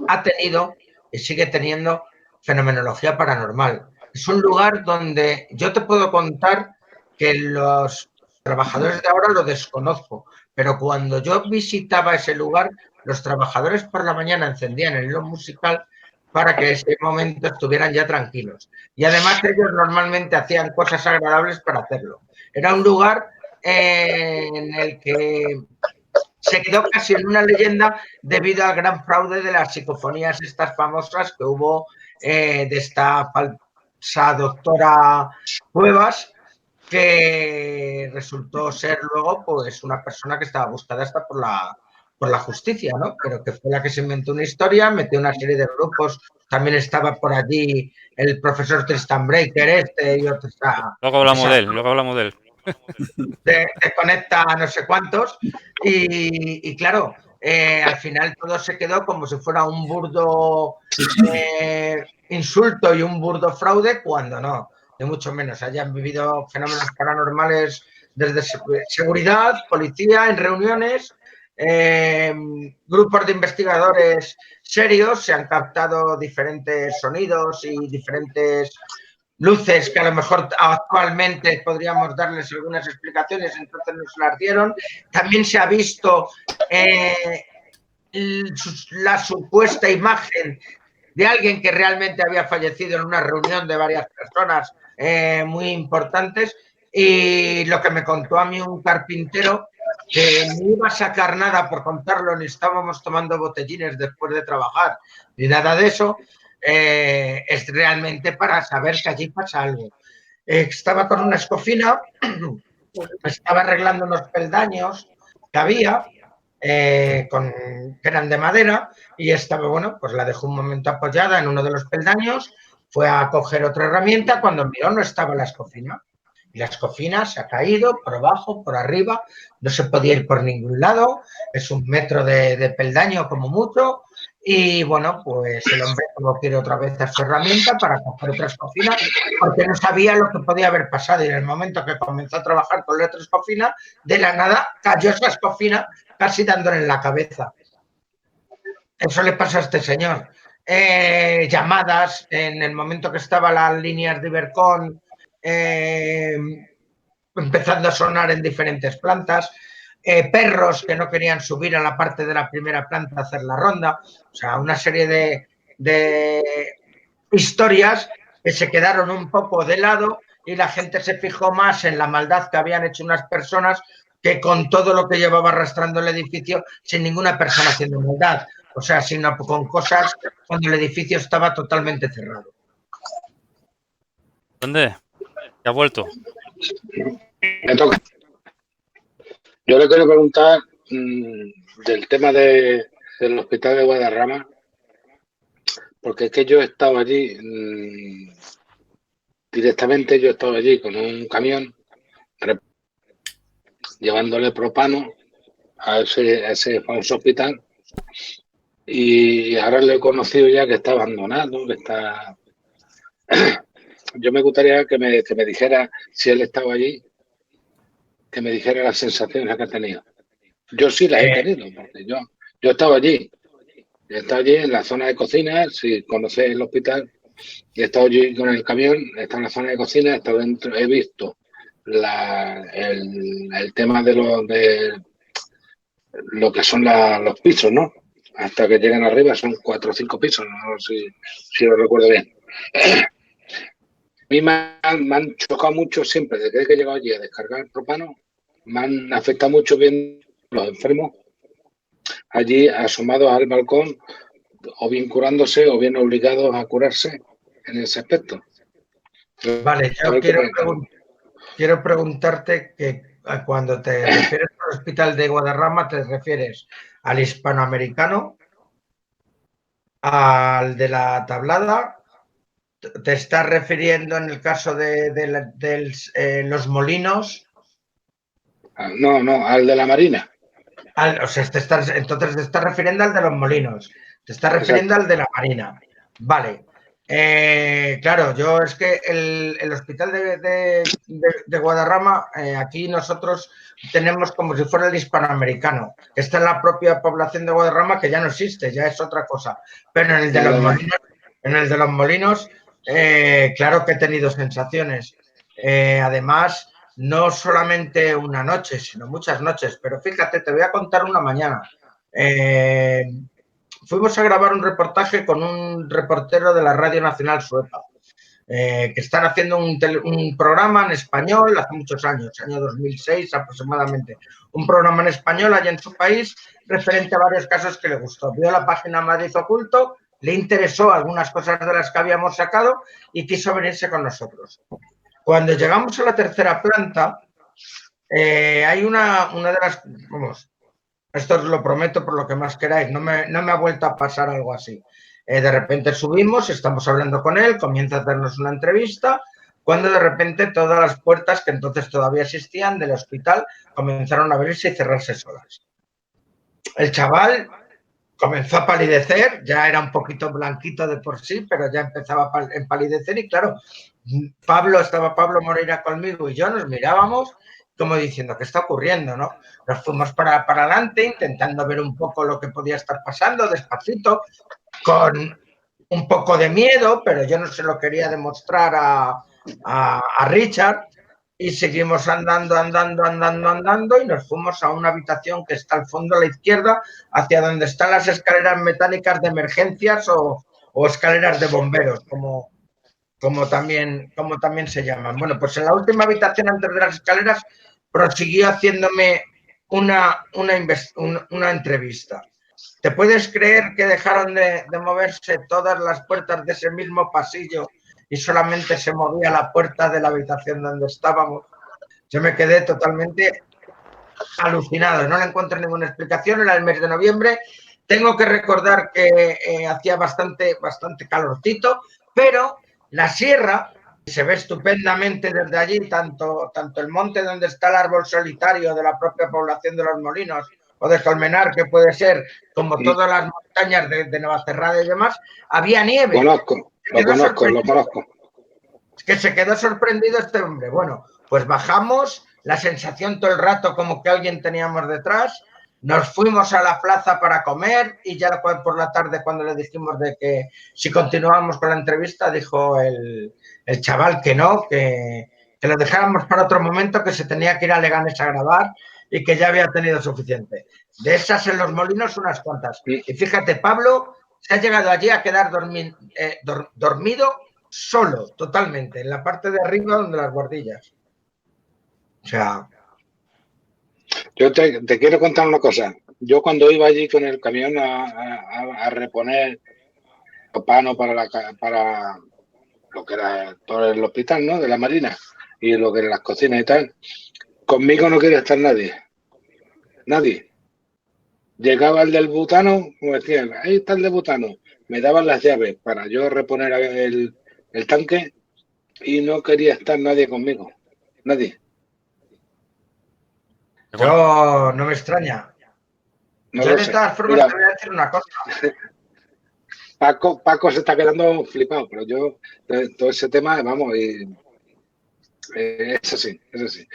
ha tenido y sigue teniendo fenomenología paranormal. Es un lugar donde yo te puedo contar que los trabajadores de ahora lo desconozco, pero cuando yo visitaba ese lugar, los trabajadores por la mañana encendían el hilo musical para que ese momento estuvieran ya tranquilos. Y además ellos normalmente hacían cosas agradables para hacerlo. Era un lugar en el que se quedó casi en una leyenda debido al gran fraude de las psicofonías estas famosas que hubo de esta falsa doctora Cuevas, que resultó ser luego pues una persona que estaba buscada hasta por la justicia, ¿no? Pero que fue la que se inventó una historia, metió una serie de grupos, también estaba por allí el profesor Tristan Breaker y otro. Luego hablamos de él. Te conecta a no sé cuántos y claro, al final todo se quedó como si fuera un burdo insulto y un burdo fraude, cuando no, de mucho menos. Hayan vivido fenómenos paranormales desde seguridad, policía, en reuniones, grupos de investigadores serios, se han captado diferentes sonidos y diferentes luces que a lo mejor actualmente podríamos darles algunas explicaciones, entonces nos las dieron. También se ha visto la supuesta imagen de alguien que realmente había fallecido en una reunión de varias personas muy importantes, y lo que me contó a mí un carpintero, que no iba a sacar nada por contarlo, ni estábamos tomando botellines después de trabajar, ni nada de eso, es realmente para saber que allí pasa algo. Estaba con una escofina, estaba arreglando unos peldaños que había, que eran de madera, y estaba, bueno, pues la dejó un momento apoyada en uno de los peldaños, fue a coger otra herramienta, cuando miró no estaba la escofina. Y la escofina se ha caído por abajo, por arriba, no se podía ir por ningún lado, es 1 metro de peldaño como mucho, y bueno, pues el hombre tuvo que ir otra vez a su herramienta para coger otra escofina, porque no sabía lo que podía haber pasado, y en el momento que comenzó a trabajar con la otra escofina, de la nada cayó esa escofina casi dándole en la cabeza. Eso le pasó a este señor. Llamadas en el momento que estaban las líneas de Ibercon empezando a sonar en diferentes plantas, perros que no querían subir a la parte de la primera planta a hacer la ronda, o sea, una serie de historias que se quedaron un poco de lado, y la gente se fijó más en la maldad que habían hecho unas personas que con todo lo que llevaba arrastrando el edificio, sin ninguna persona haciendo maldad, o sea, sino con cosas cuando el edificio estaba totalmente cerrado. ¿Dónde? ¿Te has vuelto? Me toca. Yo le quiero preguntar del tema del hospital de Guadarrama, porque es que yo he estado allí, directamente yo he estado allí con un camión llevándole propano a ese famoso hospital, y ahora lo he conocido ya que está abandonado, que está... Yo me gustaría que me dijera si él estaba allí, que me dijera las sensaciones que ha tenido. Yo sí las he tenido, porque yo estaba allí. He estado allí en la zona de cocina, si conocéis el hospital, he estado allí con el camión, he estado en la zona de cocina, he estado dentro, he visto el tema de lo que son los pisos, ¿no? Hasta que llegan arriba son 4 o 5 pisos, no sé si lo recuerdo bien. A mí me han chocado mucho siempre, desde que he llegado allí a descargar el propano, me han afectado mucho bien los enfermos allí asomados al balcón, o bien curándose o bien obligados a curarse en ese aspecto. Vale, yo quiero preguntarte que cuando te refieres al Hospital de Guadarrama, ¿te refieres al hispanoamericano, al de la Tablada? ¿Te estás refiriendo en el caso de los Molinos? No, al de la Marina. O sea, entonces te estás refiriendo al de los Molinos. Te estás refiriendo al de la Marina. Vale. Claro, yo es que el hospital de Guadarrama, aquí nosotros tenemos como si fuera el hispanoamericano, que está en la propia población de Guadarrama, que ya no existe, ya es otra cosa. Pero en el de los Molinos, claro que he tenido sensaciones. Además, no solamente una noche, sino muchas noches. Pero fíjate, te voy a contar una mañana. Fuimos a grabar un reportaje con un reportero de la Radio Nacional Sueca, que están haciendo un programa en español hace muchos años, año 2006 aproximadamente. Un programa en español allá en su país referente a varios casos que le gustó. Vio la página Madrid Oculto, le interesó algunas cosas de las que habíamos sacado y quiso venirse con nosotros. Cuando llegamos a la tercera planta, hay una de las... Vamos, esto os lo prometo por lo que más queráis, no me ha vuelto a pasar algo así. De repente subimos, estamos hablando con él, comienza a hacernos una entrevista, cuando de repente todas las puertas, que entonces todavía existían, del hospital, comenzaron a abrirse y cerrarse solas. El chaval comenzó a palidecer, ya era un poquito blanquito de por sí, pero ya empezaba a empalidecer y claro, estaba Pablo Moreira conmigo y yo nos mirábamos como diciendo, ¿qué está ocurriendo? ¿No? Nos fuimos para adelante intentando ver un poco lo que podía estar pasando despacito, con un poco de miedo, pero yo no se lo quería demostrar a Richard y seguimos andando y nos fuimos a una habitación que está al fondo a la izquierda, hacia donde están las escaleras mecánicas de emergencias o escaleras de bomberos, como también se llaman. Bueno, pues en la última habitación antes de las escaleras prosiguió haciéndome una entrevista. ¿Te puedes creer que dejaron de moverse todas las puertas de ese mismo pasillo y solamente se movía la puerta de la habitación donde estábamos? Yo me quedé totalmente alucinado, no le encuentro ninguna explicación. Era el mes de noviembre. Tengo que recordar que hacía bastante calorcito, pero la sierra se ve estupendamente desde allí, tanto el monte donde está el árbol solitario de la propia población de Los Molinos o de Colmenar, que puede ser, como todas las montañas de Navacerrada y demás, había nieve. Lo conozco. Es que se quedó sorprendido este hombre. Bueno, pues bajamos, la sensación todo el rato como que alguien teníamos detrás, nos fuimos a la plaza para comer y ya por la tarde, cuando le dijimos de que si continuábamos con la entrevista, dijo el chaval que no, que lo dejáramos para otro momento, que se tenía que ir a Leganés a grabar y que ya había tenido suficiente. De esas en Los Molinos unas cuantas. Y fíjate, Pablo se ha llegado allí a quedar dormido solo, totalmente, en la parte de arriba donde las guardillas. O sea... Yo te quiero contar una cosa. Yo cuando iba allí con el camión a reponer propano para lo que era todo el hospital, ¿no? De la Marina y lo que eran las cocinas y tal, conmigo no quería estar nadie. Nadie. Llegaba el del butano, como decían, ahí está el de butano. Me daban las llaves para yo reponer el tanque y no quería estar nadie conmigo. Nadie. Yo no me extraña. No Yo lo de sé. todas formas Mira, te voy a decir una cosa. Paco se está quedando flipado, pero yo, todo ese tema, vamos, es así, es así.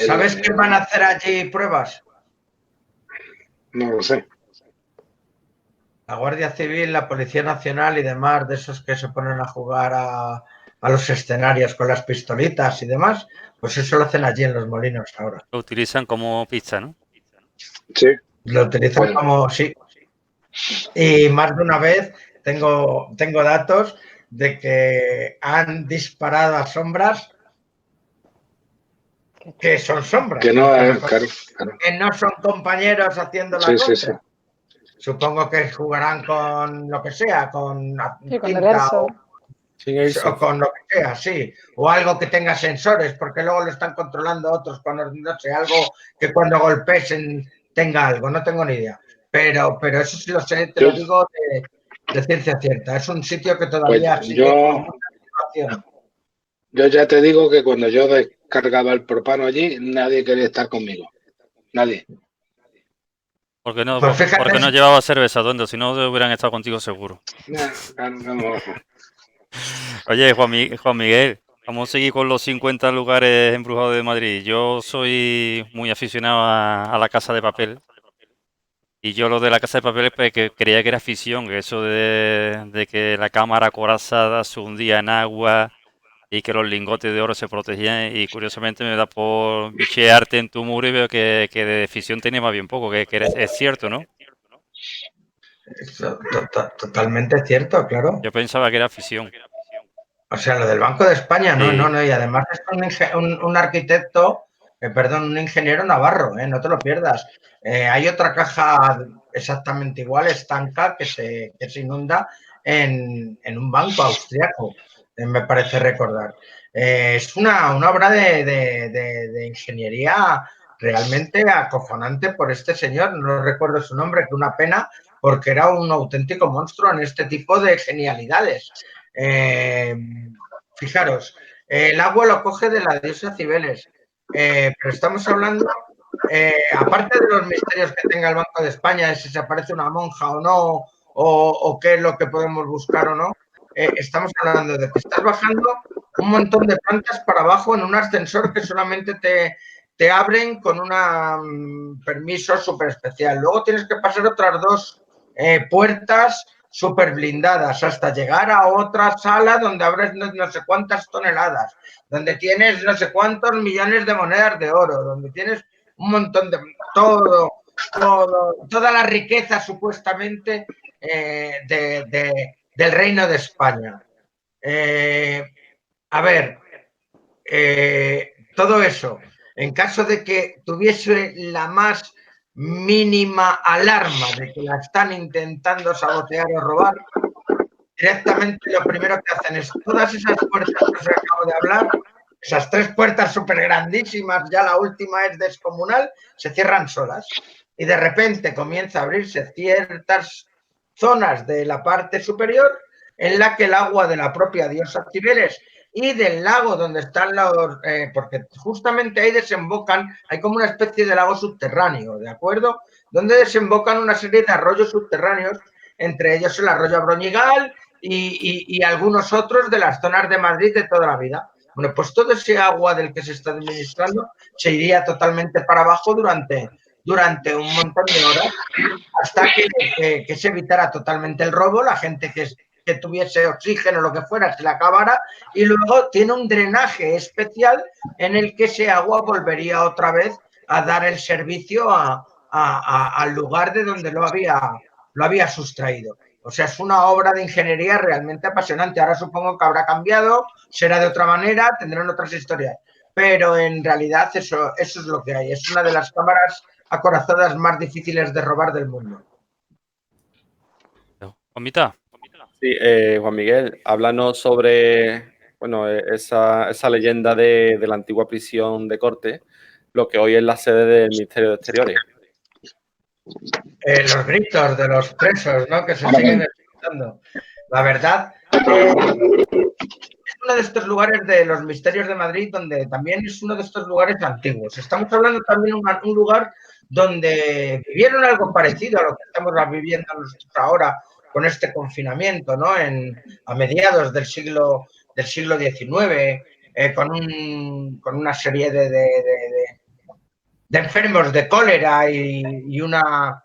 ¿Sabes quién van a hacer allí pruebas? No lo sé. La Guardia Civil, la Policía Nacional y demás, de esos que se ponen a jugar a los escenarios con las pistolitas y demás, pues eso lo hacen allí en Los Molinos ahora. Lo utilizan como pista, ¿no? Sí. Lo utilizan Bueno. como, sí. Y más de una vez tengo datos de que han disparado a sombras que son sombras. Que no, Porque claro. que no son compañeros haciendo la Sí, contra. sí, sí. Supongo que jugarán con lo que sea, con Sí, con el tinta Airsoft. o con lo que sea, sí. O algo que tenga sensores, porque luego lo están controlando otros, cuando, no sé, algo que cuando golpesen tenga algo, no tengo ni idea. Pero eso sí lo sé, te lo digo de ciencia cierta. Es un sitio que todavía Pues sigue con mucha situación. yo ya te digo que cuando yo descargaba el propano allí, nadie quería estar conmigo. Nadie. Porque no, Pues fíjate, porque no llevaba cerveza, ¿dónde? Si no, hubieran estado contigo seguro. No. Oye, Juan Miguel, vamos a seguir con los 50 lugares embrujados de Madrid. Yo soy muy aficionado a La Casa de Papel. Y yo lo de La Casa de Papel pues, que creía que era ficción, que eso de que la cámara acorazada se hundía en agua y que los lingotes de oro se protegían. Y curiosamente me da por bichearte en tu muro y veo que de ficción tenía más bien poco, que es cierto, ¿no? eso, totalmente cierto, claro. Yo pensaba que era ficción. O sea, lo del Banco de España, Sí. no. Y además es un arquitecto, perdón, un ingeniero navarro, no te lo pierdas. Hay otra caja exactamente igual, estanca, que se inunda en un banco austriaco, me parece recordar. Es una obra de ingeniería realmente acojonante por este señor, no recuerdo su nombre, que una pena, porque era un auténtico monstruo en este tipo de genialidades. Fijaros, el agua lo coge de la diosa Cibeles, pero estamos hablando, aparte de los misterios que tenga el Banco de España, si se aparece una monja o no, o qué es lo que podemos buscar o no, estamos hablando de que estás bajando un montón de plantas para abajo en un ascensor que solamente te abren con un permiso súper especial. Luego tienes que pasar otras dos puertas súper blindadas hasta llegar a otra sala donde abres no sé cuántas toneladas, donde tienes no sé cuántos millones de monedas de oro, donde tienes un montón de toda la riqueza supuestamente del Reino de España. A ver, todo eso, en caso de que tuviese la más mínima alarma de que la están intentando sabotear o robar, directamente lo primero que hacen es todas esas puertas que os acabo de hablar, esas tres puertas súper grandísimas, ya la última es descomunal, se cierran solas. Y de repente comienza a abrirse ciertas zonas de la parte superior en la que el agua de la propia diosa Cibeles y del lago donde están los... porque justamente ahí desembocan, hay como una especie de lago subterráneo, ¿de acuerdo? Donde desembocan una serie de arroyos subterráneos, entre ellos el arroyo Abroñigal y algunos otros de las zonas de Madrid de toda la vida. Bueno, pues todo ese agua del que se está administrando se iría totalmente para abajo durante un montón de horas hasta que se evitara totalmente el robo, la gente que tuviese oxígeno o lo que fuera se la acabara, y luego tiene un drenaje especial en el que ese agua volvería otra vez a dar el servicio al lugar de donde lo había sustraído. O sea, es una obra de ingeniería realmente apasionante. Ahora supongo que habrá cambiado, será de otra manera, tendrán otras historias. Pero en realidad eso es lo que hay. Es una de las cámaras acorazadas más difíciles de robar del mundo. Juanmita. Sí, Juan Miguel, háblanos sobre esa leyenda de la antigua prisión de Corte, lo que hoy es la sede del Ministerio de Exteriores. Los gritos de los presos, ¿no? Que se siguen escuchando. La verdad, es uno de estos lugares de los misterios de Madrid donde también es uno de estos lugares antiguos. Estamos hablando también de un lugar donde vivieron algo parecido a lo que estamos viviendo nosotros ahora con este confinamiento, ¿no? A mediados del siglo XIX, con una serie de enfermos de cólera y una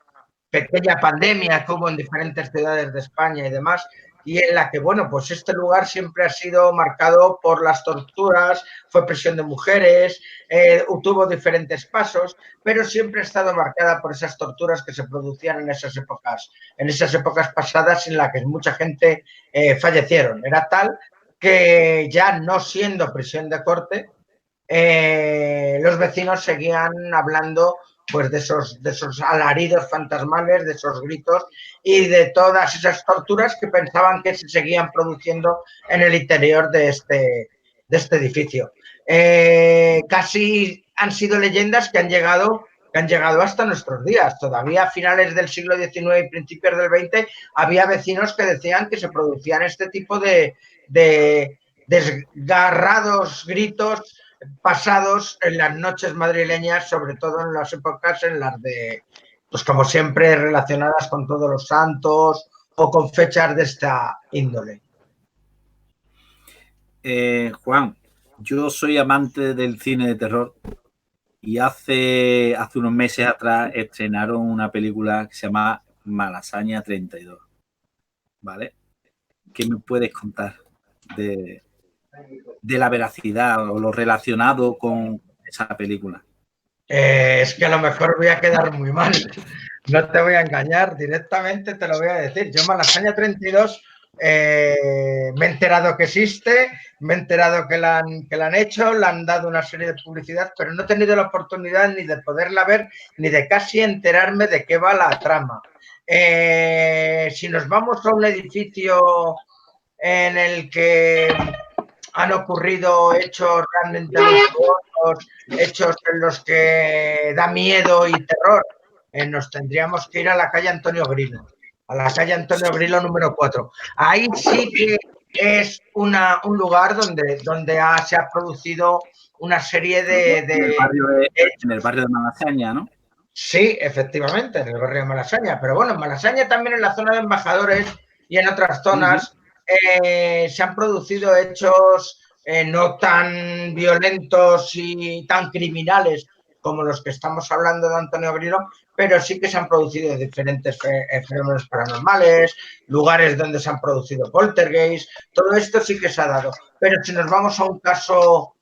pequeña pandemia que hubo en diferentes ciudades de España y demás, y en la que, bueno, pues este lugar siempre ha sido marcado por las torturas, fue prisión de mujeres, tuvo diferentes pasos, pero siempre ha estado marcada por esas torturas que se producían en esas épocas pasadas en las que mucha gente fallecieron. Era tal que ya no siendo prisión de corte, los vecinos seguían hablando pues de esos alaridos fantasmales, de esos gritos y de todas esas torturas que pensaban que se seguían produciendo en el interior de este edificio. Casi han sido leyendas que han llegado hasta nuestros días. Todavía a finales del siglo XIX y principios del XX había vecinos que decían que se producían este tipo de desgarrados gritos pasados en las noches madrileñas, sobre todo en las épocas en las de, pues como siempre, relacionadas con todos los santos o con fechas de esta índole. Juan, yo soy amante del cine de terror y hace unos meses atrás estrenaron una película que se llama Malasaña 32, ¿vale? ¿Qué me puedes contar de la veracidad o lo relacionado con esa película? Es que a lo mejor voy a quedar muy mal. No te voy a engañar, directamente te lo voy a decir. Yo Malasaña 32 me he enterado que existe, me he enterado que la han hecho, le han dado una serie de publicidad, pero no he tenido la oportunidad ni de poderla ver, ni de casi enterarme de qué va la trama. Si nos vamos a un edificio en el que han ocurrido hechos realmente monstruosos, hechos en los que da miedo y terror, nos tendríamos que ir a la calle Antonio Grilo, a la calle Antonio Grilo número 4. Ahí sí que es un lugar donde se ha producido una serie en el barrio de Malasaña, ¿no? Sí, efectivamente, en el barrio de Malasaña. Pero bueno, en Malasaña también, en la zona de Embajadores y en otras zonas, se han producido hechos no tan violentos y tan criminales como los que estamos hablando de Antonio Grilo, pero sí que se han producido diferentes fenómenos paranormales, lugares donde se han producido poltergeists, todo esto sí que se ha dado. Pero si nos vamos a un caso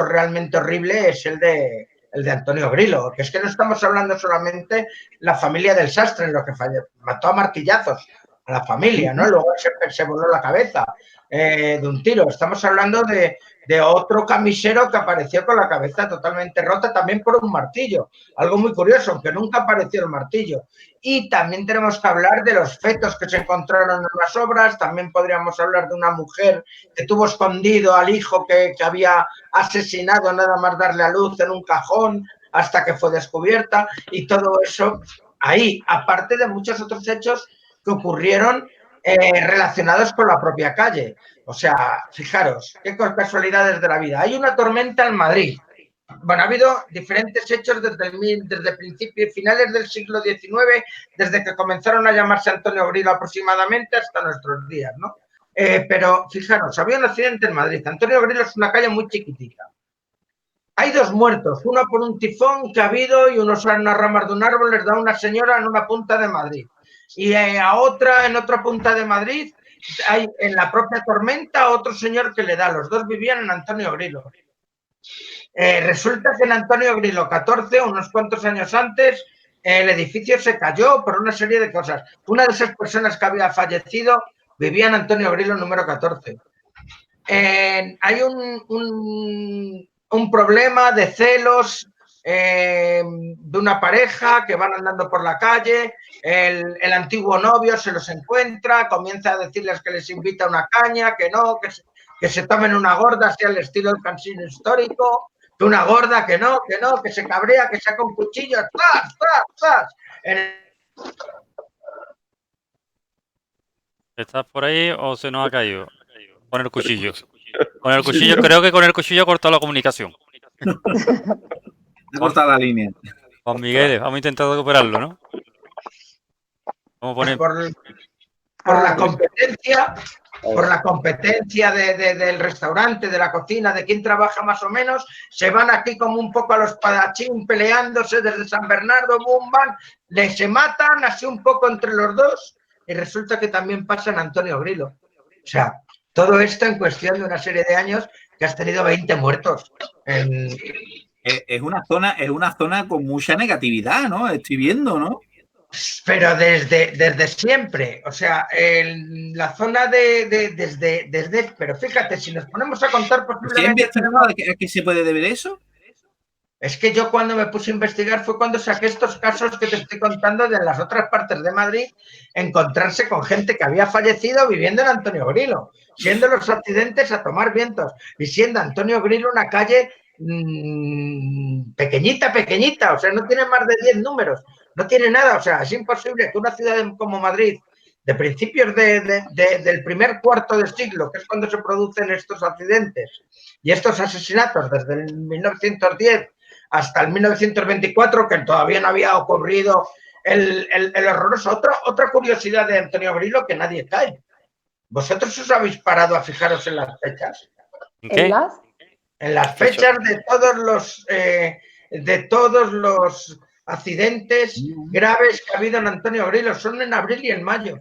realmente horrible, es el de Antonio Grilo, que es que no estamos hablando solamente la familia del sastre, en lo que mató a martillazos a la familia, ¿no? Luego se voló la cabeza de un tiro. Estamos hablando de otro camisero que apareció con la cabeza totalmente rota también por un martillo. Algo muy curioso, aunque nunca apareció el martillo. Y también tenemos que hablar de los fetos que se encontraron en las obras. También podríamos hablar de una mujer que tuvo escondido al hijo que había asesinado nada más darle a luz en un cajón hasta que fue descubierta. Y todo eso ahí, aparte de muchos otros hechos que ocurrieron relacionados con la propia calle. O sea, fijaros, qué casualidades de la vida. Hay una tormenta en Madrid. Bueno, ha habido diferentes hechos desde principios, finales del siglo XIX, desde que comenzaron a llamarse Antonio Grilo aproximadamente hasta nuestros días, ¿no? Pero fijaros, había un accidente en Madrid. Antonio Grilo es una calle muy chiquitita. Hay 2 muertos, uno por un tifón que ha habido y unas ramas de un árbol les da a una señora en una punta de Madrid. Y a otra, en otra punta de Madrid, hay en la propia tormenta otro señor que le da. Los 2 vivían en Antonio Grilo. Resulta que en Antonio Grilo 14, unos cuantos años antes, el edificio se cayó por una serie de cosas. Una de esas personas que había fallecido vivía en Antonio Grilo número 14. Hay un problema de celos de una pareja que van andando por la calle, el antiguo novio se los encuentra, comienza a decirles que les invita a una caña, que no, que se tomen una gorda, así al estilo del cansino histórico, que una gorda, que no, que se cabrea, que saca un cuchillo, ¡tras, tras, tras! ¿Estás por ahí o se nos ha caído? Con el cuchillo. Con el cuchillo, creo que con el cuchillo ha cortado la comunicación. Ha cortado la línea. Juan Miguel, vamos a intentar recuperarlo, ¿no? Vamos a poner... Por la competencia, del restaurante, de la cocina, de quién trabaja más o menos, se van aquí como un poco a los padachín peleándose desde San Bernardo, boom, bam, se matan así un poco entre los dos y resulta que también pasa en Antonio Grilo. O sea, todo esto en cuestión de una serie de años que has tenido 20 muertos. Es una zona con mucha negatividad, ¿no? Estoy viendo, ¿no? Pero desde siempre, o sea, la zona pero fíjate, si nos ponemos a contar posiblemente... ¿A qué se puede deber eso? Es que yo cuando me puse a investigar fue cuando saqué estos casos que te estoy contando de las otras partes de Madrid, encontrarse con gente que había fallecido viviendo en Antonio Grilo, siendo los accidentes a tomar vientos y siendo Antonio Grilo una calle pequeñita, o sea, no tiene más de 10 números. No tiene nada, o sea, es imposible que una ciudad como Madrid, de principios del primer cuarto de siglo, que es cuando se producen estos accidentes y estos asesinatos, desde el 1910 hasta el 1924, que todavía no había ocurrido el horroroso. Otra curiosidad de Antonio Grilo que nadie cae. ¿Vosotros os habéis parado a fijaros en las fechas? ¿Qué? En las fechas de todos los accidentes graves que ha habido en Antonio Grilo, son en abril y en mayo.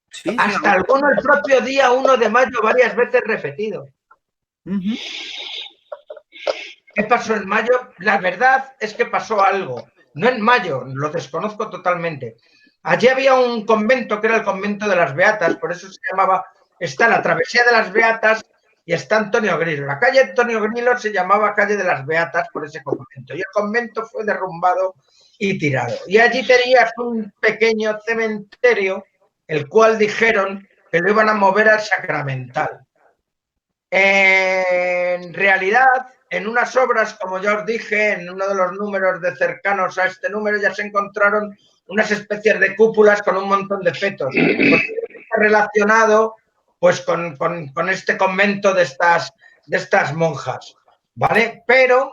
Sí, hasta alguno el propio día 1 de mayo, varias veces repetido. ¿Qué pasó en mayo? La verdad es que pasó algo. No en mayo, lo desconozco totalmente. Allí había un convento que era el convento de las Beatas, por eso se llamaba, está la travesía de las Beatas y está Antonio Grilo. La calle Antonio Grilo se llamaba calle de las Beatas por ese convento y el convento fue derrumbado y tirado. Y allí tenías un pequeño cementerio, el cual dijeron que lo iban a mover al Sacramental. En realidad, en unas obras, como ya os dije, en uno de los números cercanos a este número ya se encontraron unas especies de cúpulas con un montón de fetos, relacionado pues con este convento de estas monjas, ¿vale? Pero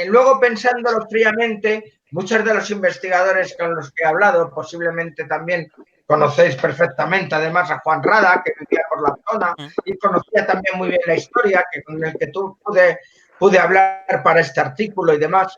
luego pensándolo fríamente, muchos de los investigadores con los que he hablado, posiblemente también conocéis perfectamente además a Juan Rada, que vivía por la zona y conocía también muy bien la historia, con el que pude hablar para este artículo y demás.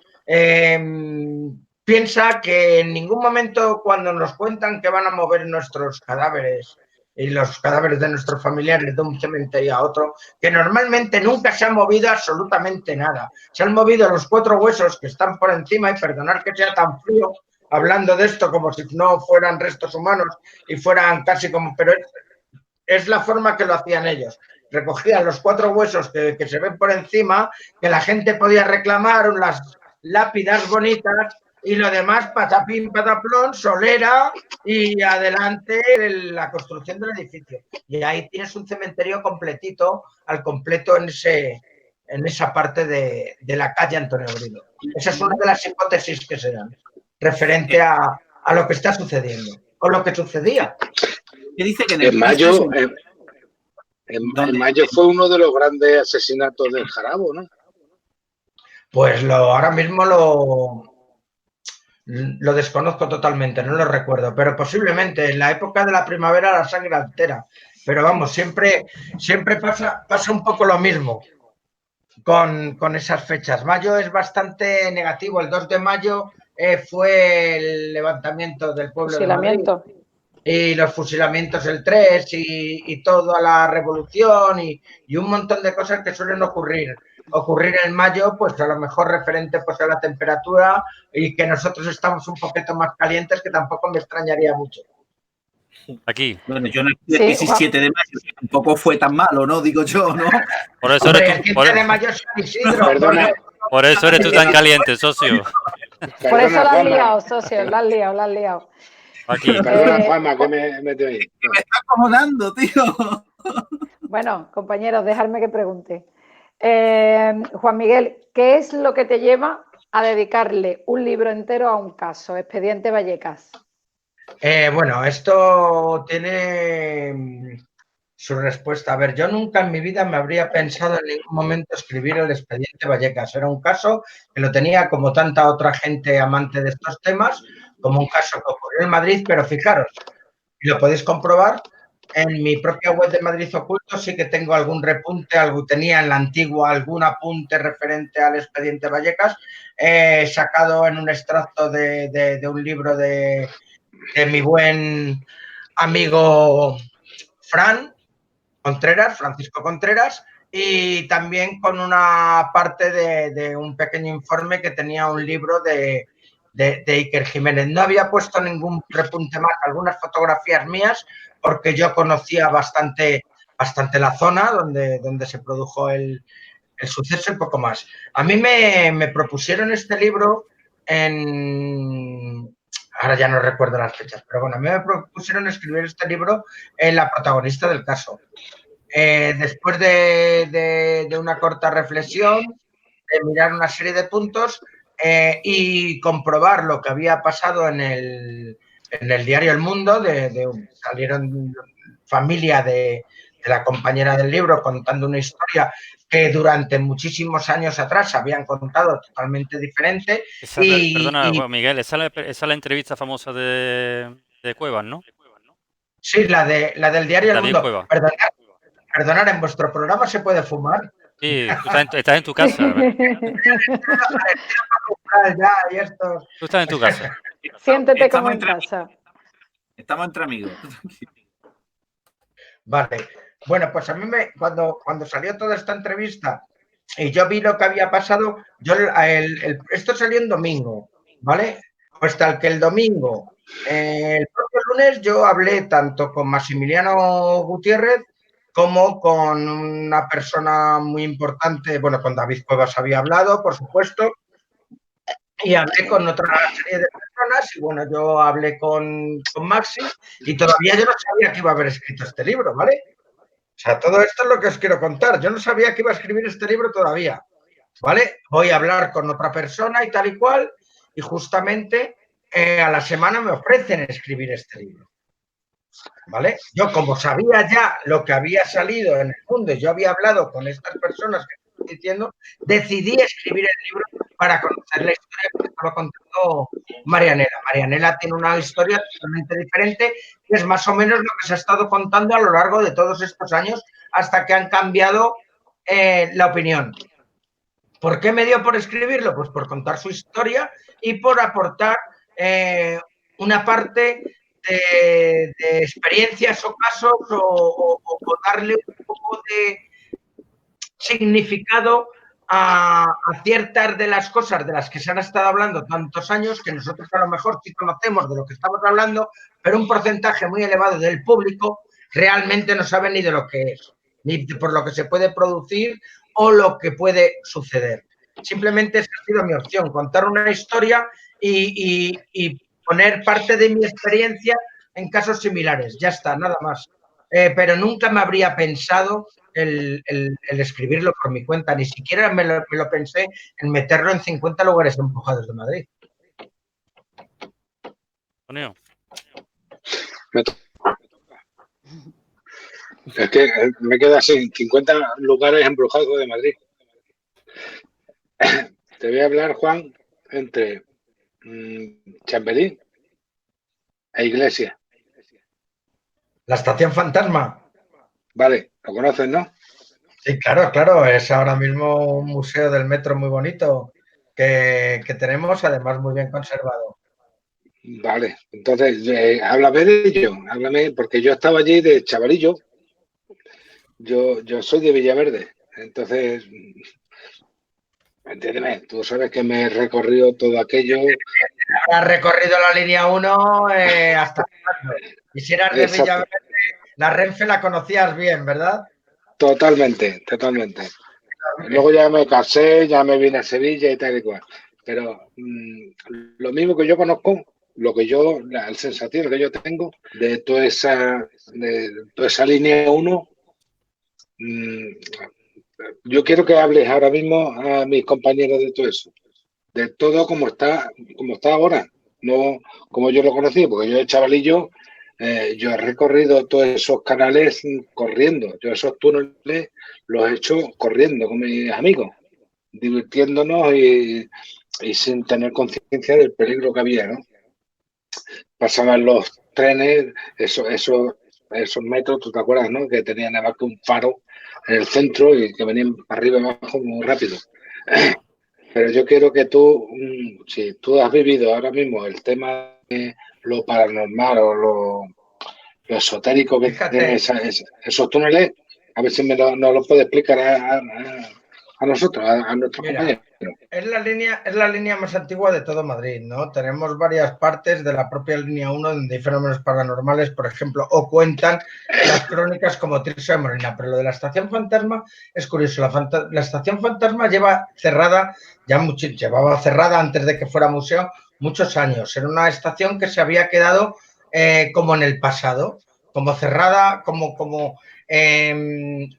Piensa que en ningún momento cuando nos cuentan que van a mover nuestros cadáveres y los cadáveres de nuestros familiares de un cementerio a otro, que normalmente nunca se ha movido absolutamente nada. Se han movido los 4 huesos que están por encima, y perdonar que sea tan frío, hablando de esto como si no fueran restos humanos y fueran casi como... Pero es la forma que lo hacían ellos. Recogían los 4 huesos que se ven por encima, que la gente podía reclamar, unas lápidas bonitas, y lo demás, patapín, pataplón, solera y adelante la construcción del edificio. Y ahí tienes un cementerio completito, al completo en esa parte de la calle Antonio Grilo. Esa es una de las hipótesis que se dan referente a lo que está sucediendo o lo que sucedía. ¿Qué dice que en mayo fue uno de los grandes asesinatos del Jarabo, ¿no? Pues ahora mismo lo desconozco totalmente, no lo recuerdo, pero posiblemente en la época de la primavera la sangre altera. Pero vamos, siempre pasa un poco lo mismo con esas fechas. Mayo es bastante negativo. El 2 de mayo fue el levantamiento del pueblo de Madrid. Y los fusilamientos el 3 y toda la revolución y un montón de cosas que suelen ocurrir en mayo, pues a lo mejor referente pues a la temperatura y que nosotros estamos un poquito más calientes, que tampoco me extrañaría mucho. Aquí. Bueno, yo nací el 17 de mayo, tampoco fue tan malo, ¿no? Digo yo, ¿no? Por eso Hombre, el 15 de mayo es San Isidro. Perdona. Por eso eres tú tan caliente, socio. Por eso lo has liado, socio, lo has liado. Aquí. Perdona, Juanma, que me meto ahí. Me está acomodando, tío. Bueno, compañeros, dejadme que pregunte. Juan Miguel, ¿qué es lo que te lleva a dedicarle un libro entero a un caso, Expediente Vallecas? Bueno, esto tiene su respuesta. A ver, yo nunca en mi vida me habría pensado en ningún momento escribir el expediente Vallecas. Era un caso que lo tenía como tanta otra gente amante de estos temas, como un caso que ocurrió en Madrid, pero fijaros, y lo podéis comprobar, en mi propia web de Madrid Oculto sí que tengo algún repunte, tenía en la antigua algún apunte referente al expediente Vallecas, sacado en un extracto de un libro de mi buen amigo Francisco Contreras, y también con una parte de un pequeño informe que tenía un libro de Iker Jiménez. No había puesto ningún repunte más, algunas fotografías mías, porque yo conocía bastante la zona donde se produjo el suceso y poco más. A mí me propusieron este libro ahora ya no recuerdo las fechas, pero bueno, a mí me propusieron escribir este libro en la protagonista del caso. Después de una corta reflexión, de mirar una serie de puntos y comprobar lo que había pasado en el diario El Mundo, salieron familia de la compañera del libro contando una historia que durante muchísimos años atrás habían contado totalmente diferente. Perdona, Juan Miguel, esa es la entrevista famosa de Cuevas, ¿no? Sí, la del diario El Mundo. Cuevas. Perdonad, ¿en vuestro programa se puede fumar? Sí, tú estás en tu casa. Tú estás en tu casa. Siéntete como en casa. Estamos entre amigos. Vale. Bueno, pues a mí cuando salió toda esta entrevista y yo vi lo que había pasado, esto salió en domingo, ¿vale? Pues tal que el domingo, el propio lunes, yo hablé tanto con Maximiliano Gutiérrez como con una persona muy importante, bueno, con David Cuevas había hablado, por supuesto, y hablé con otra serie de personas y bueno, yo hablé con Maxi y todavía yo no sabía que iba a haber escrito este libro, ¿vale? O sea, todo esto es lo que os quiero contar. Yo no sabía que iba a escribir este libro todavía, ¿vale? Voy a hablar con otra persona y tal y cual, y justamente a la semana me ofrecen escribir este libro, ¿vale? Yo, como sabía ya lo que había salido en el mundo y yo había hablado con estas personas que estoy diciendo, decidí escribir el libro para conocer la historia que estaba contando Marianela. Marianela tiene una historia totalmente diferente y es más o menos lo que se ha estado contando a lo largo de todos estos años hasta que han cambiado la opinión. ¿Por qué me dio por escribirlo? Pues por contar su historia y por aportar una parte de experiencias o casos o darle un poco de significado a ciertas de las cosas de las que se han estado hablando tantos años, que nosotros a lo mejor sí conocemos de lo que estamos hablando, pero un porcentaje muy elevado del público realmente no sabe ni de lo que es, ni por lo que se puede producir o lo que puede suceder. Simplemente esa ha sido mi opción, contar una historia y poner parte de mi experiencia en casos similares. Ya está, nada más. Pero nunca me habría pensado el escribirlo por mi cuenta, ni siquiera me lo pensé en meterlo en 50 lugares empujados de Madrid. Antonio. Es que me queda así, 50 lugares embrujados de Madrid. Te voy a hablar, Juan, entre Chamberí e Iglesia. La estación fantasma. Vale, lo conoces, ¿no? Sí, claro, es ahora mismo un museo del metro muy bonito que tenemos, además muy bien conservado. Vale, entonces háblame de ello, háblame, porque yo estaba allí de chavalillo, yo soy de Villaverde, entonces, entiéndeme, tú sabes que me he recorrido todo aquello. Has recorrido la línea 1 hasta y si eras de Villaverde, la Renfe la conocías bien, ¿verdad? Totalmente. Luego ya me casé, ya me vine a Sevilla y tal y cual. Pero lo mismo que yo conozco, la sensación que yo tengo de toda esa línea 1, yo quiero que hables ahora mismo a mis compañeros de todo eso, de todo como está ahora, no como yo lo conocí, porque yo de chavalillo yo he recorrido todos esos canales corriendo. Yo esos túneles los he hecho corriendo con mis amigos, divirtiéndonos y sin tener conciencia del peligro que había, ¿no? Pasaban los trenes, esos metros, tú te acuerdas, ¿no? Que tenían nada más que un faro en el centro y que venían para arriba y abajo muy rápido. Pero yo quiero que tú, si tú has vivido ahora mismo el tema de lo paranormal o lo esotérico que tienen esos túneles, a ver si nos lo puede explicar a nosotros, a nuestros compañeros. Es la línea más antigua de todo Madrid, ¿no? Tenemos varias partes de la propia línea 1 donde hay fenómenos paranormales, por ejemplo, o cuentan las crónicas como Tirso de Molina, pero lo de la estación fantasma es curioso. La estación fantasma lleva cerrada, llevaba cerrada antes de que fuera museo, muchos años. Era una estación que se había quedado como en el pasado, como cerrada, como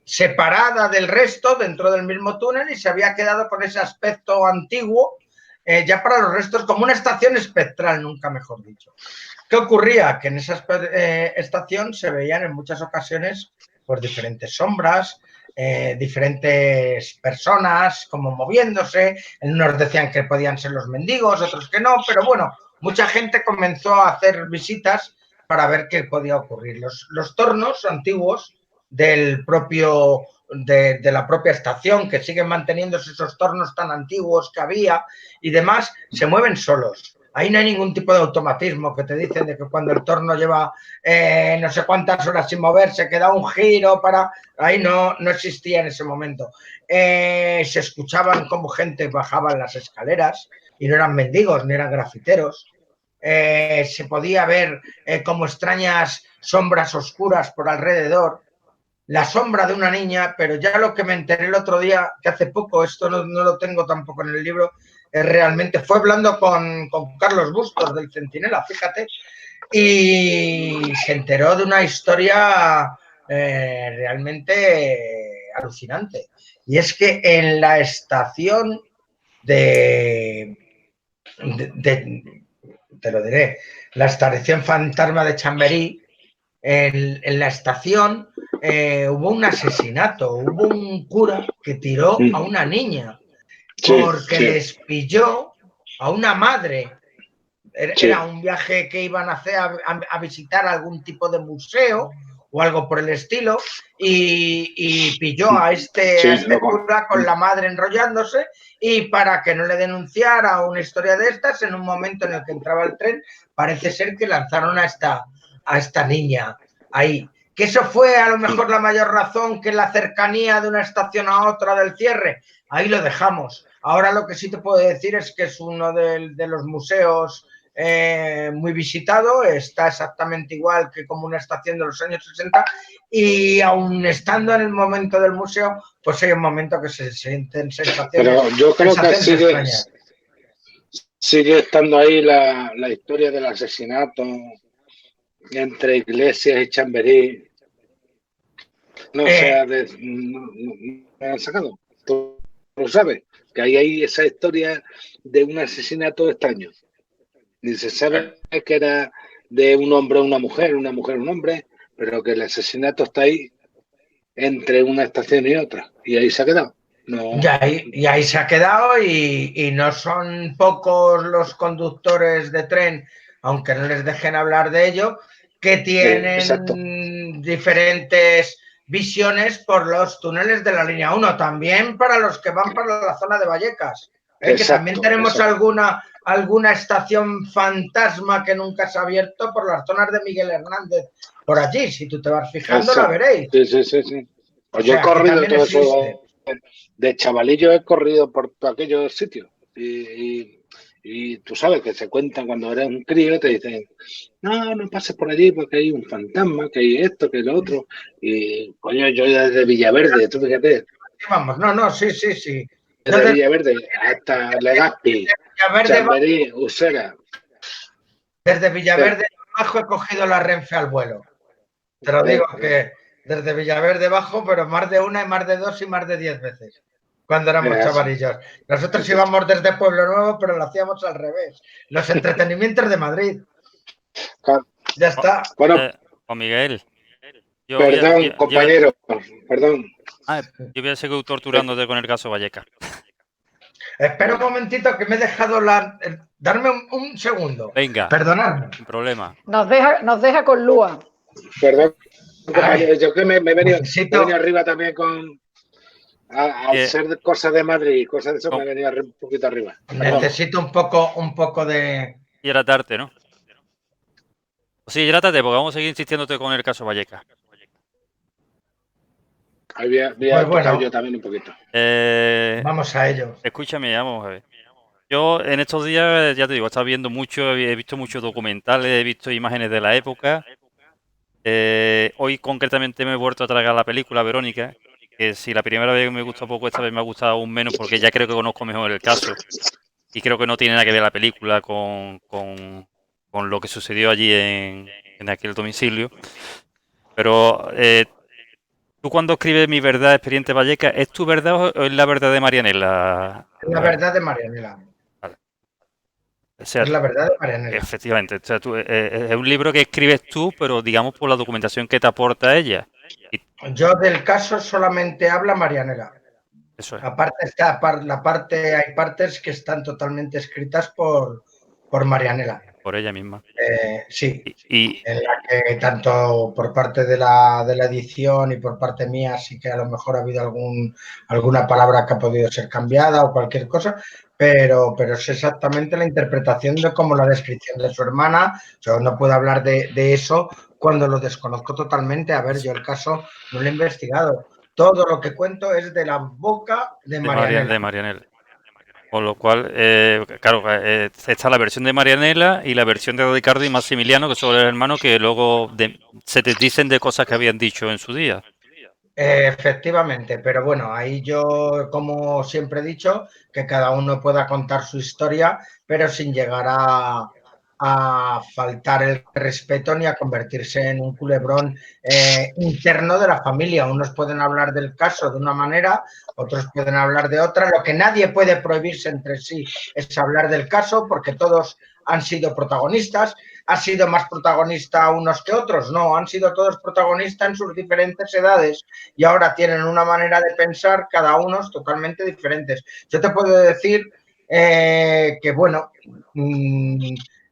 separada del resto dentro del mismo túnel y se había quedado con ese aspecto antiguo ya para los restos, como una estación espectral, nunca mejor dicho. ¿Qué ocurría? Que en esa estación se veían en muchas ocasiones pues, diferentes sombras, diferentes personas como moviéndose, unos decían que podían ser los mendigos, otros que no, pero bueno, mucha gente comenzó a hacer visitas para ver qué podía ocurrir. Los tornos antiguos del propio, de la propia estación, que siguen manteniéndose esos tornos tan antiguos que había y demás, se mueven solos. Ahí no hay ningún tipo de automatismo que te dicen de que cuando el torno lleva no sé cuántas horas sin moverse, que da un giro para... Ahí no existía en ese momento. Se escuchaban como gente bajaba las escaleras y no eran mendigos ni eran grafiteros. Se podía ver como extrañas sombras oscuras por alrededor, la sombra de una niña, pero ya lo que me enteré el otro día, que hace poco, esto no lo tengo tampoco en el libro, realmente fue hablando con Carlos Bustos del Centinela, fíjate, y se enteró de una historia realmente alucinante. Y es que en la estación te lo diré, la estación fantasma de Chamberí, en la estación hubo un asesinato, hubo un cura que tiró a una niña porque les pilló a una madre. Era un viaje que iban a hacer a visitar algún tipo de museo o algo por el estilo y pilló a este cura con la madre enrollándose y para que no le denunciara una historia de estas, en un momento en el que entraba el tren, parece ser que lanzaron a esta niña ahí. Que eso fue a lo mejor la mayor razón que la cercanía de una estación a otra del cierre. Ahí lo dejamos. Ahora lo que sí te puedo decir es que es uno de los museos muy visitado, está exactamente igual que como una estación de los años 60 y aún estando en el momento del museo, pues hay un momento que se sienten sensaciones. Pero yo creo que sigue estando ahí la historia del asesinato entre Iglesias y Chamberí. No se ha sacado. Tú lo sabes, que hay esa historia de un asesinato extraño. Ni se sabe que era de un hombre a una mujer a un hombre, pero que el asesinato está ahí entre una estación y otra. Y ahí se ha quedado. No. Y ahí se ha quedado y no son pocos los conductores de tren, aunque no les dejen hablar de ello, que tienen diferentes visiones por los túneles de la línea 1, también para los que van para la zona de Vallecas. Que también tenemos alguna estación fantasma que nunca se ha abierto por las zonas de Miguel Hernández. Por allí, si tú te vas fijando, la veréis. Sí. Pues yo he corrido todo eso. De chavalillo he corrido por aquellos sitios. Y tú sabes que se cuentan cuando eres un crío, te dicen, no pases por allí porque hay un fantasma, que hay esto, que hay lo otro. Y coño, yo desde Villaverde, tú fíjate. Vamos, sí. Desde Villaverde hasta Legazpi, Chamberí, Usera. Desde Villaverde abajo he cogido la Renfe al vuelo. Te lo digo que desde Villaverde bajo, pero más de una y más de dos y más de 10 veces. Cuando éramos chavalillos. Nosotros íbamos desde Pueblo Nuevo, pero lo hacíamos al revés. Los entretenimientos de Madrid. Ya está. Bueno, Juan Miguel. perdón, compañero, perdón. Yo voy a seguir torturándote con el caso Vallecas. Espera un momentito que me he dejado darme un segundo. Venga. Perdonadme. Sin problema. Nos deja con Lua. Perdón, compañero. Yo que me he venido arriba también al ser cosas de Madrid y cosas de eso, me he venido un poquito arriba. Necesito un poco de... Hidratarte, ¿no? Sí, hidrátate, porque vamos a seguir insistiéndote con el caso Vallecas. Pues bueno, yo también un poquito. Vamos a ello. Escúchame, vamos a ver. Yo en estos días, ya te digo, he estado viendo mucho, he visto muchos documentales, he visto imágenes de la época. Hoy concretamente me he vuelto a tragar la película Verónica, que si la primera vez me gustó poco, esta vez me ha gustado aún menos porque ya creo que conozco mejor el caso. Y creo que no tiene nada que ver la película con lo que sucedió allí en aquel domicilio. Pero tú cuando escribes Mi verdad, Expediente Vallecas, ¿es tu verdad o es la verdad de Marianela? Es la verdad de Marianela. Vale. O sea, es la verdad de Marianela. Efectivamente. O sea, es un libro que escribes tú, pero digamos por la documentación que te aporta ella. Yo del caso solamente habla Marianela. Eso es. Aparte hay partes que están totalmente escritas por Marianela. Por ella misma. Sí. En la que tanto por parte de la edición y por parte mía sí que a lo mejor ha habido alguna palabra que ha podido ser cambiada o cualquier cosa, pero es exactamente la interpretación de como la descripción de su hermana. Yo no puedo hablar de eso cuando lo desconozco totalmente. A ver, yo el caso no lo he investigado. Todo lo que cuento es de la boca de Marianela. De Marianela. Con lo cual, claro, está la versión de Marianela y la versión de Ricardo y Maximiliano, que son los hermanos que luego se te dicen de cosas que habían dicho en su día. Efectivamente, pero bueno, ahí yo, como siempre he dicho, que cada uno pueda contar su historia, pero sin llegar a faltar el respeto ni a convertirse en un culebrón interno de la familia. Unos pueden hablar del caso de una manera, otros pueden hablar de otra. Lo que nadie puede prohibirse entre sí es hablar del caso, porque todos han sido protagonistas. ¿Ha sido más protagonista unos que otros? No, han sido todos protagonistas en sus diferentes edades y ahora tienen una manera de pensar cada uno totalmente diferentes. Yo te puedo decir que, bueno,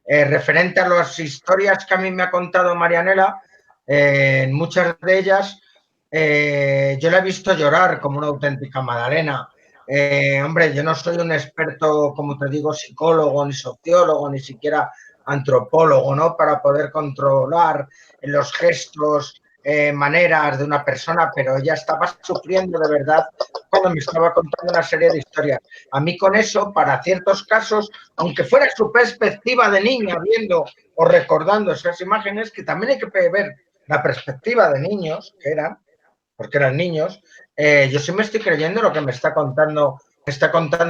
referente a las historias que a mí me ha contado Marianela, en muchas de ellas yo la he visto llorar como una auténtica Magdalena. Hombre, yo no soy un experto, como te digo, psicólogo, ni sociólogo, ni siquiera antropólogo, ¿no? Para poder controlar los gestos, maneras de una persona, pero ella estaba sufriendo de verdad cuando me estaba contando una serie de historias. A mí con eso, para ciertos casos, aunque fuera su perspectiva de niña viendo o recordando esas imágenes, que también hay que ver la perspectiva de niños que eran, porque eran niños, yo sí me estoy creyendo lo que me está contando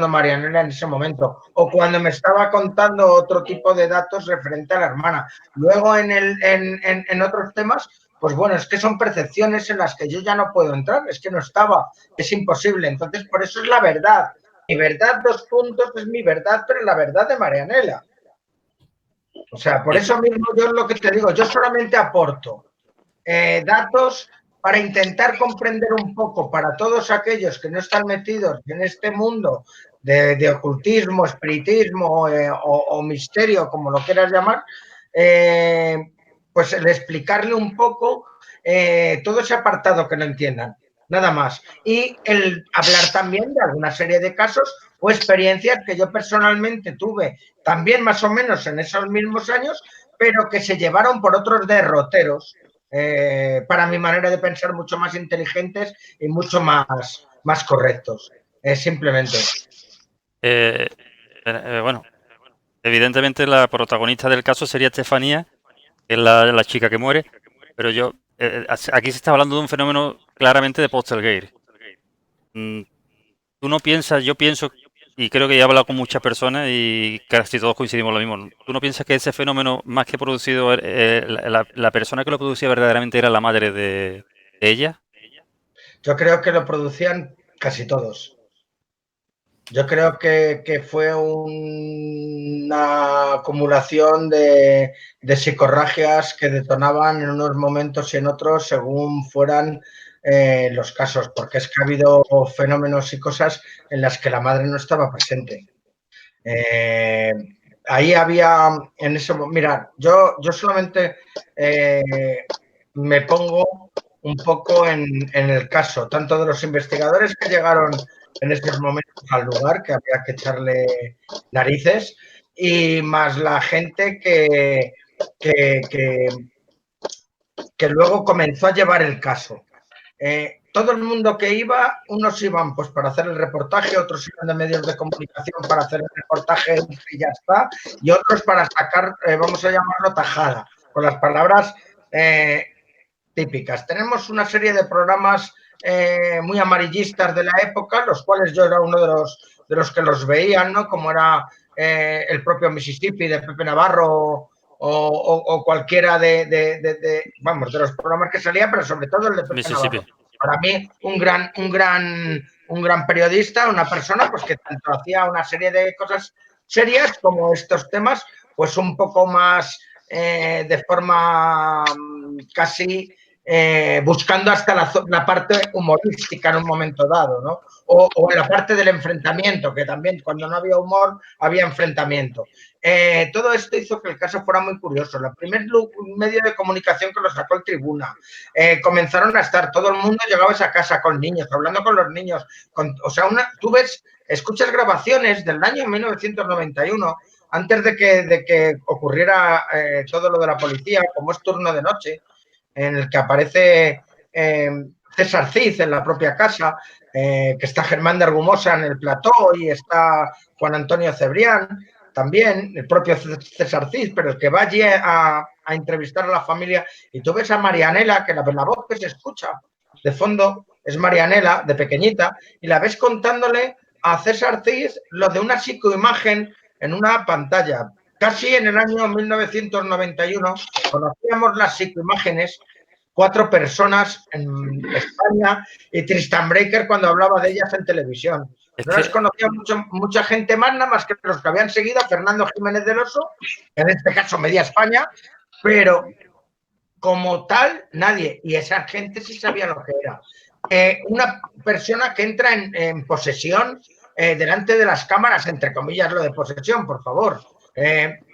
Marianela en ese momento, o cuando me estaba contando otro tipo de datos referente a la hermana. Luego en otros temas, pues bueno, es que son percepciones en las que yo ya no puedo entrar, es que no estaba, es imposible. Entonces, por eso es la verdad. Mi verdad, es mi verdad, pero la verdad de Marianela. O sea, por eso mismo yo lo que te digo, yo solamente aporto datos para intentar comprender un poco para todos aquellos que no están metidos en este mundo de ocultismo, espiritismo o misterio, como lo quieras llamar, pues el explicarle un poco todo ese apartado que no entiendan, nada más. Y el hablar también de alguna serie de casos o experiencias que yo personalmente tuve también más o menos en esos mismos años, pero que se llevaron por otros derroteros. Para mi manera de pensar, mucho más inteligentes y mucho más correctos. Simplemente. Bueno, evidentemente la protagonista del caso sería Estefanía, que es la chica que muere, pero aquí se está hablando de un fenómeno claramente de Poltergeist. Tú no piensas, yo pienso, y creo que he hablado con muchas personas y casi todos coincidimos lo mismo. ¿Tú no piensas que ese fenómeno, más que producido, la persona que lo producía verdaderamente era la madre de ella? Yo creo que lo producían casi todos. Yo creo que fue una acumulación de psicorragias que detonaban en unos momentos y en otros según fueran los casos, porque es que ha habido fenómenos y cosas en las que la madre no estaba presente. Ahí había, en ese momento, mirad, yo solamente me pongo un poco en el caso, tanto de los investigadores que llegaron en estos momentos al lugar, que había que echarle narices, y más la gente que luego comenzó a llevar el caso. Todo el mundo que iba, unos iban pues para hacer el reportaje, otros iban de medios de comunicación para hacer el reportaje y ya está, y otros para sacar, vamos a llamarlo tajada, con las palabras típicas. Tenemos una serie de programas muy amarillistas de la época, los cuales yo era uno de los que los veían, ¿no? Como era el propio Mississippi de Pepe Navarro o cualquiera de los programas que salían, pero sobre todo el de Pepe Navarro. Para mí, un gran periodista, una persona pues que tanto hacía una serie de cosas serias como estos temas, pues un poco más de forma casi buscando hasta la parte humorística en un momento dado, ¿no? O en la parte del enfrentamiento, que también cuando no había humor había enfrentamiento. Todo esto hizo que el caso fuera muy curioso. El primer medio de comunicación que lo sacó el Tribuna. Comenzaron a estar, todo el mundo llegaba a esa casa con niños, hablando con los niños. Tú ves, escuchas grabaciones del año 1991, antes de que ocurriera todo lo de la policía, como es Turno de Noche, en el que aparece César Cid en la propia casa, que está Germán de Argumosa en el plató y está Juan Antonio Cebrián, también el propio César Cid, pero el que va allí a entrevistar a la familia, y tú ves a Marianela, que la voz que se escucha de fondo es Marianela, de pequeñita, y la ves contándole a César Cid lo de una psicoimagen en una pantalla. Casi en el año 1991 conocíamos las psicoimágenes, 4 personas en España, y Tristan Breaker cuando hablaba de ellas en televisión. No las conocía mucha gente más, nada más que los que habían seguido a Fernando Jiménez del Oso, en este caso Media España, pero como tal, nadie. Y esa gente sí sabía lo que era. Una persona que entra en posesión delante de las cámaras, entre comillas lo de posesión, por favor,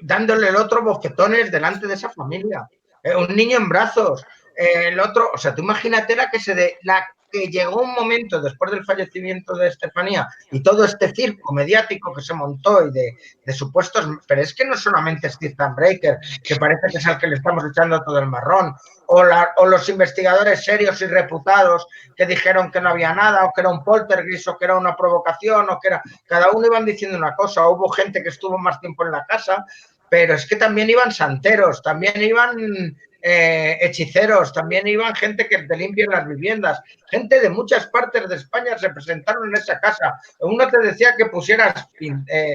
dándole el otro bofetones delante de esa familia. Un niño en brazos, el otro, o sea, tú imagínate la que llegó un momento después del fallecimiento de Estefanía y todo este circo mediático que se montó y de supuestos, pero es que no solamente es Tristan Breaker, que parece que es al que le estamos echando todo el marrón, o los investigadores serios y reputados que dijeron que no había nada, o que era un poltergeist, o que era una provocación, o que era... Cada uno iban diciendo una cosa. Hubo gente que estuvo más tiempo en la casa, pero es que también iban santeros, también iban hechiceros, también iban gente que te limpian las viviendas, gente de muchas partes de España se presentaron en esa casa. Uno te decía que pusieras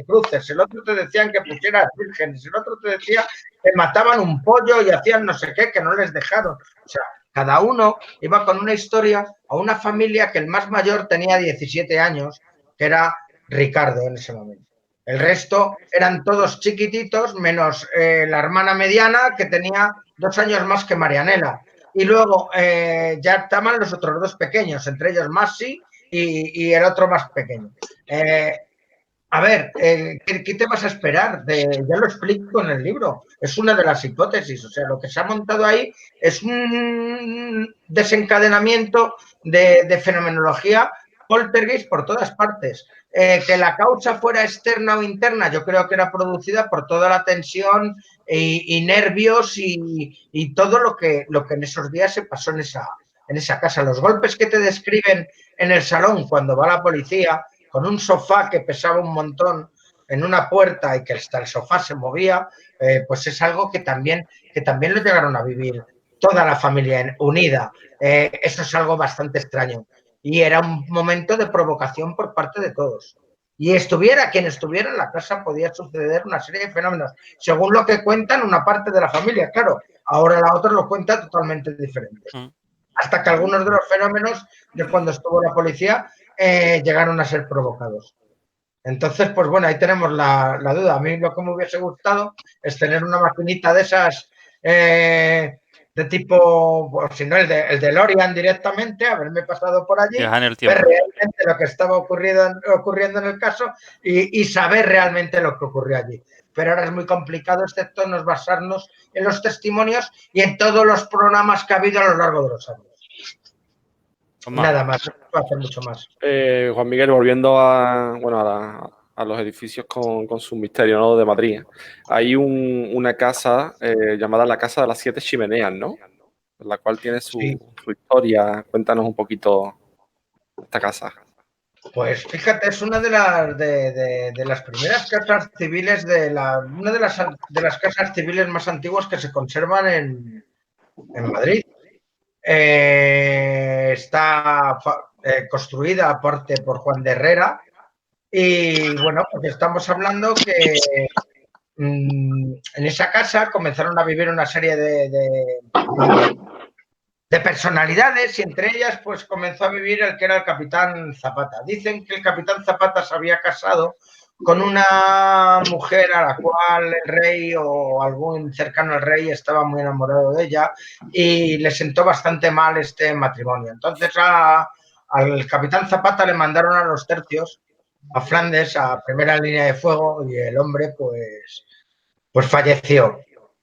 cruces, el otro te decían que pusieras vírgenes, el otro te decía que mataban un pollo y hacían no sé qué, que no les dejaron. O sea, cada uno iba con una historia a una familia que el más mayor tenía 17 años, que era Ricardo en ese momento. El resto eran todos chiquititos, menos la hermana mediana, que tenía 2 años más que Marianela. Y luego ya estaban los otros 2 pequeños, entre ellos Masi y el otro más pequeño. A ver, ¿qué te vas a esperar? Ya lo explico en el libro. Es una de las hipótesis. O sea, lo que se ha montado ahí es un desencadenamiento de fenomenología poltergeist por todas partes. Que la causa fuera externa o interna, yo creo que era producida por toda la tensión y nervios y todo lo que en esos días se pasó en esa casa. Los golpes que te describen en el salón cuando va la policía, con un sofá que pesaba un montón en una puerta y que hasta el sofá se movía, pues es algo que también lo llegaron a vivir toda la familia unida. Eso es algo bastante extraño. Y era un momento de provocación por parte de todos. Y estuviera quien estuviera en la casa, podía suceder una serie de fenómenos, según lo que cuentan una parte de la familia. Claro, ahora la otra lo cuenta totalmente diferente. Hasta que algunos de los fenómenos de cuando estuvo la policía llegaron a ser provocados. Entonces, pues bueno, ahí tenemos la duda. A mí lo que me hubiese gustado es tener una maquinita de esas de tipo, pues, si no, el de Lorian directamente, haberme pasado por allí, Viajar en el ver tiempo. realmente lo que estaba ocurriendo en el caso y saber realmente lo que ocurrió allí. Pero ahora es muy complicado, excepto nos basarnos en los testimonios y en todos los programas que ha habido a lo largo de los años. Nada más, no puedo hacer mucho más. Juan Miguel, volviendo a los edificios con su misterio, ¿no? De Madrid. Hay una casa llamada la Casa de las Siete Chimeneas, ¿no? La cual tiene su historia. Cuéntanos un poquito esta casa. Pues fíjate, es una de las primeras casas civiles una de las casas civiles más antiguas que se conservan en Madrid. Está construida aparte por Juan de Herrera y bueno, pues estamos hablando que en esa casa comenzaron a vivir una serie de personalidades y entre ellas pues comenzó a vivir el que era el capitán Zapata. Dicen que el capitán Zapata se había casado con una mujer a la cual el rey o algún cercano al rey estaba muy enamorado de ella y le sentó bastante mal este matrimonio. Entonces al capitán Zapata le mandaron a los tercios a Flandes, a primera línea de fuego, y el hombre pues falleció.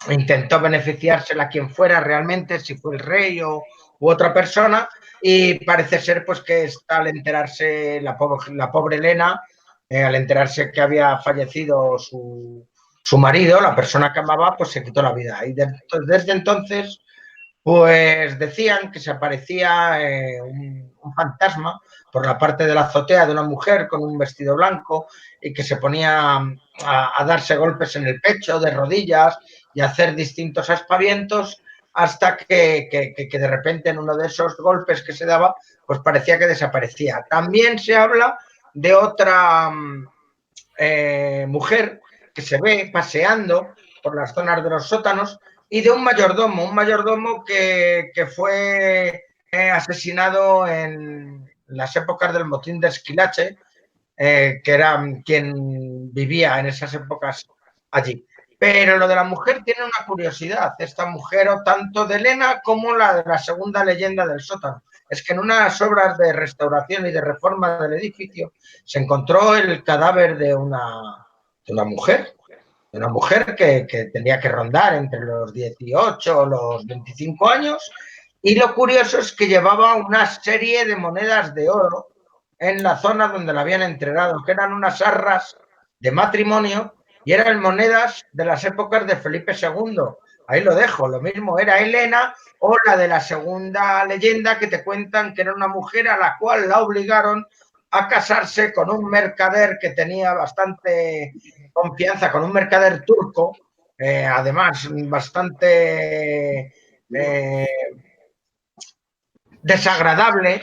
Intentó beneficiársela quien fuera realmente, si fue el rey u otra persona, y parece ser pues que al enterarse la pobre Elena, al enterarse que había fallecido su marido, la persona que amaba, pues se quitó la vida. Y desde entonces, pues decían que se aparecía un fantasma por la parte de la azotea de una mujer con un vestido blanco y que se ponía a darse golpes en el pecho, de rodillas, y hacer distintos aspavientos hasta que de repente en uno de esos golpes que se daba, pues parecía que desaparecía. También se habla de otra mujer que se ve paseando por las zonas de los sótanos y de un mayordomo que fue asesinado en las épocas del motín de Esquilache, que era quien vivía en esas épocas allí. Pero lo de la mujer tiene una curiosidad. Esta mujer, o tanto de Elena como la de la segunda leyenda del sótano, es que en unas obras de restauración y de reforma del edificio se encontró el cadáver de una mujer. De una mujer que tenía que rondar entre los 18 o los 25 años. Y lo curioso es que llevaba una serie de monedas de oro en la zona donde la habían entregado, que eran unas arras de matrimonio y eran monedas de las épocas de Felipe II. Ahí lo dejo, lo mismo era Elena o la de la segunda leyenda que te cuentan que era una mujer a la cual la obligaron a casarse con un mercader que tenía bastante confianza, con un mercader turco, además bastante desagradable,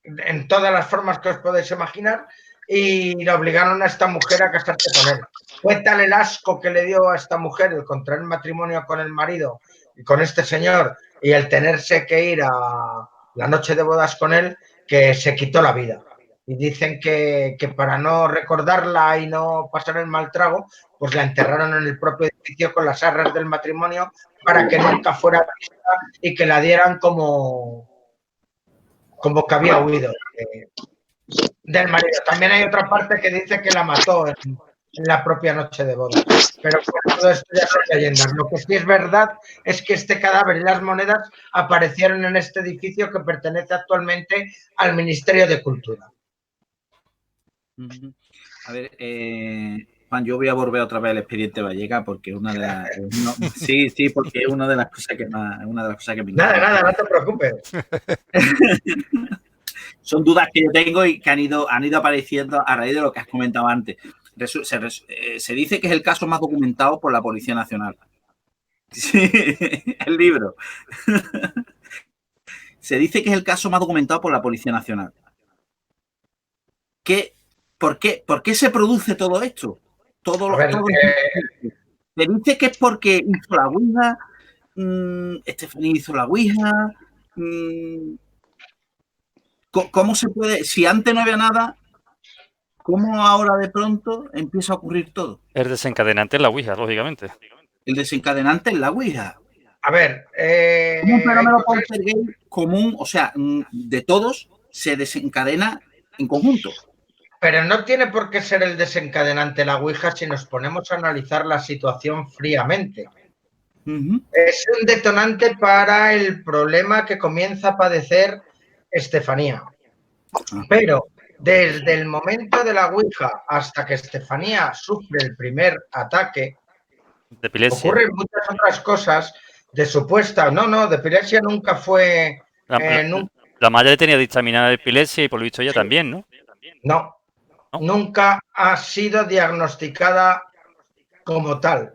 en todas las formas que os podéis imaginar, y le obligaron a esta mujer a casarse con él. Fue tal el asco que le dio a esta mujer el contraer matrimonio con el marido y con este señor y el tenerse que ir a la noche de bodas con él, que se quitó la vida. Y dicen que para no recordarla y no pasar el mal trago, pues la enterraron en el propio edificio con las arras del matrimonio para que nunca fuera vista y que la dieran como que había huido del marido. También hay otra parte que dice que la mató en la propia noche de bodas. Pero todo esto ya son leyendas. Lo que sí es verdad es que este cadáver y las monedas aparecieron en este edificio que pertenece actualmente al Ministerio de Cultura. A ver, Juan, yo voy a volver otra vez al expediente Vallega porque una de las porque es una de las cosas que más, una de las cosas que me encanta. Nada, no te preocupes. Son dudas que yo tengo y que han ido apareciendo a raíz de lo que has comentado antes. Se dice que es el caso más documentado por la Policía Nacional. Sí, el libro. Se dice que es el caso más documentado por la Policía Nacional. ¿Por qué se produce todo esto? Se dice que es porque hizo la Ouija, Estefanía hizo la Ouija. ¿Cómo se puede? Si antes no había nada, ¿cómo ahora de pronto empieza a ocurrir todo? El desencadenante es la Ouija, lógicamente. El desencadenante es la Ouija. A ver, Como un hay fenómeno cosas, poltergeist común, o sea, de todos, se desencadena en conjunto. pero no tiene por qué ser el desencadenante la Ouija si nos ponemos a analizar la situación fríamente. Es un detonante para el problema que comienza a padecer Estefanía. Pero desde el momento de la Ouija hasta que Estefanía sufre el primer ataque, De epilepsia. ocurren muchas otras cosas de supuesta. No, de epilepsia nunca fue. La madre tenía dictaminada epilepsia y por lo visto ella también, ¿no? No, nunca ha sido diagnosticada como tal.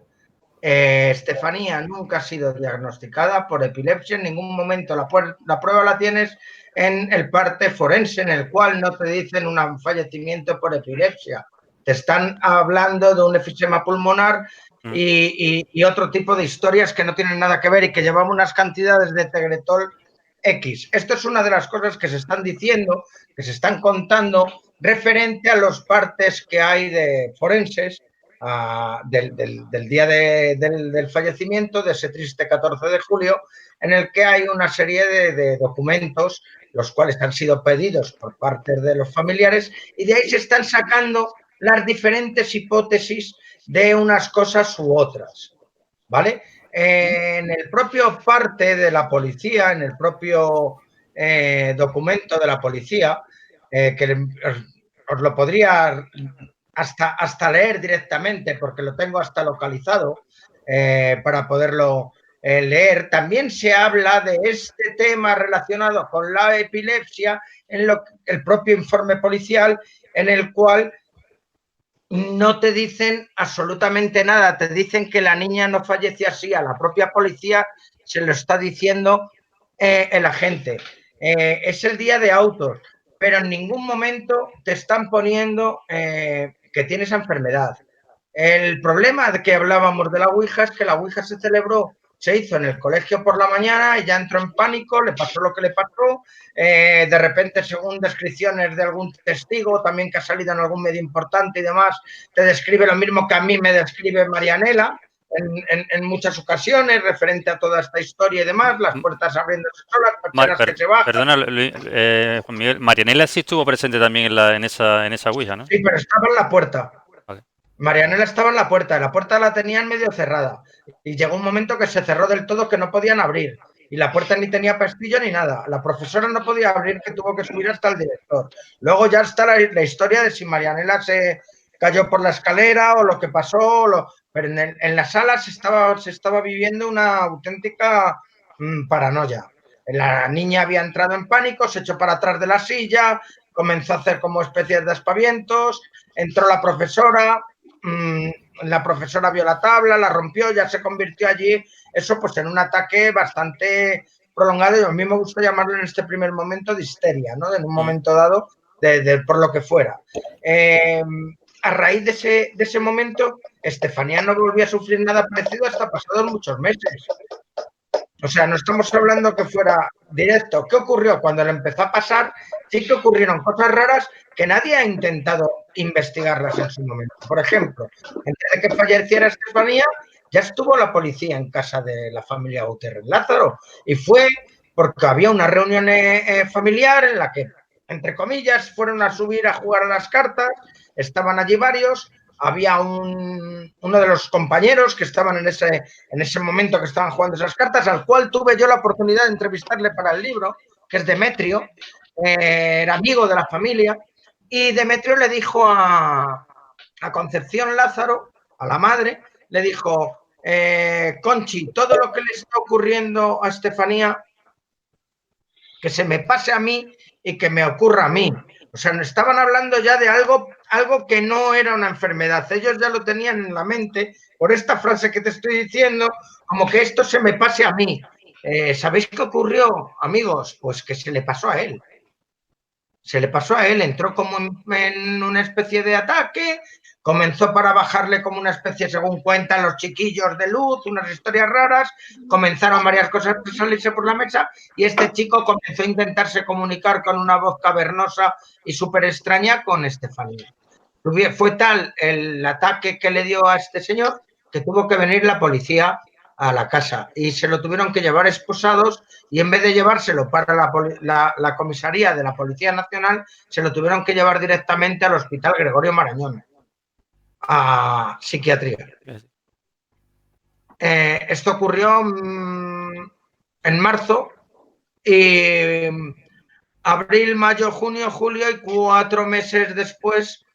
Estefanía nunca ha sido diagnosticada por epilepsia en ningún momento. La prueba la tienes en el parte forense, en el cual no te dicen un fallecimiento por epilepsia. Te están hablando de un efisema pulmonar y otro tipo de historias que no tienen nada que ver y que llevaban unas cantidades de Tegretol X. Esto es una de las cosas que se están diciendo, que se están contando referente a los partes que hay de forenses del día del fallecimiento, de ese triste 14 de julio, en el que hay una serie de documentos, los cuales han sido pedidos por parte de los familiares, y de ahí se están sacando las diferentes hipótesis de unas cosas u otras, ¿vale? En el propio parte de la policía, en el propio documento de la policía, que os lo podría hasta leer directamente, porque lo tengo hasta localizado para poderlo leer. También se habla de este tema relacionado con la epilepsia en el propio informe policial, en el cual no te dicen absolutamente nada, te dicen que la niña no falleció así, a la propia policía se lo está diciendo el agente. Es el día de autos, pero en ningún momento te están poniendo que tiene esa enfermedad. El problema de que hablábamos de la Ouija es que la Ouija se hizo en el colegio por la mañana, ella entró en pánico, le pasó lo que le pasó, de repente, según descripciones de algún testigo, también que ha salido en algún medio importante y demás, te describe lo mismo que a mí me describe Marianela en muchas ocasiones, referente a toda esta historia y demás, las puertas abriéndose solas, persianas que se bajan. Perdona, Juan Miguel, Marianela sí estuvo presente también en esa Ouija, ¿no? Sí, pero estaba en la puerta. Vale. Marianela estaba en la puerta la tenían medio cerrada y llegó un momento que se cerró del todo, que no podían abrir y la puerta ni tenía pestillo ni nada. La profesora no podía abrir, que tuvo que subir hasta el director. Luego ya está la historia de si Marianela se cayó por la escalera o lo que pasó, pero en la sala se estaba viviendo una auténtica paranoia. La niña había entrado en pánico, se echó para atrás de la silla, comenzó a hacer como especies de aspavientos, entró la profesora vio la tabla, la rompió, ya se convirtió allí, eso pues en un ataque bastante prolongado, y a mí me gusta llamarlo en este primer momento de histeria, ¿no? En un momento dado, por lo que fuera. A raíz de ese momento, Estefanía no volvió a sufrir nada parecido hasta pasados muchos meses. O sea, no estamos hablando que fuera directo. ¿Qué ocurrió? Cuando le empezó a pasar, sí que ocurrieron cosas raras que nadie ha intentado investigarlas en su momento. Por ejemplo, antes de que falleciera Estefanía, ya estuvo la policía en casa de la familia Gutiérrez Lázaro, y fue porque había una reunión familiar en la que, entre comillas, fueron a subir a jugar a las cartas, estaban allí varios. Había uno de los compañeros que estaban en ese momento que estaban jugando esas cartas, al cual tuve yo la oportunidad de entrevistarle para el libro, que es Demetrio, era amigo de la familia, y Demetrio le dijo a Concepción Lázaro, a la madre, le dijo, Conchi, todo lo que le está ocurriendo a Estefanía, que se me pase a mí y que me ocurra a mí. O sea, nos estaban hablando ya de algo que no era una enfermedad. Ellos ya lo tenían en la mente por esta frase que te estoy diciendo, como que esto se me pase a mí. ¿Sabéis qué ocurrió, amigos? Pues que se le pasó a él. Se le pasó a él, entró como en una especie de ataque, comenzó para bajarle como una especie, según cuentan los chiquillos, de luz, unas historias raras, comenzaron varias cosas a salirse por la mesa, y este chico comenzó a intentarse comunicar con una voz cavernosa y súper extraña con Estefanía. Fue tal el ataque que le dio a este señor que tuvo que venir la policía a la casa y se lo tuvieron que llevar esposados y en vez de llevárselo para la comisaría de la Policía Nacional, se lo tuvieron que llevar directamente al Hospital Gregorio Marañón, a psiquiatría. Esto ocurrió en marzo y abril, mayo, junio, julio y 4 meses después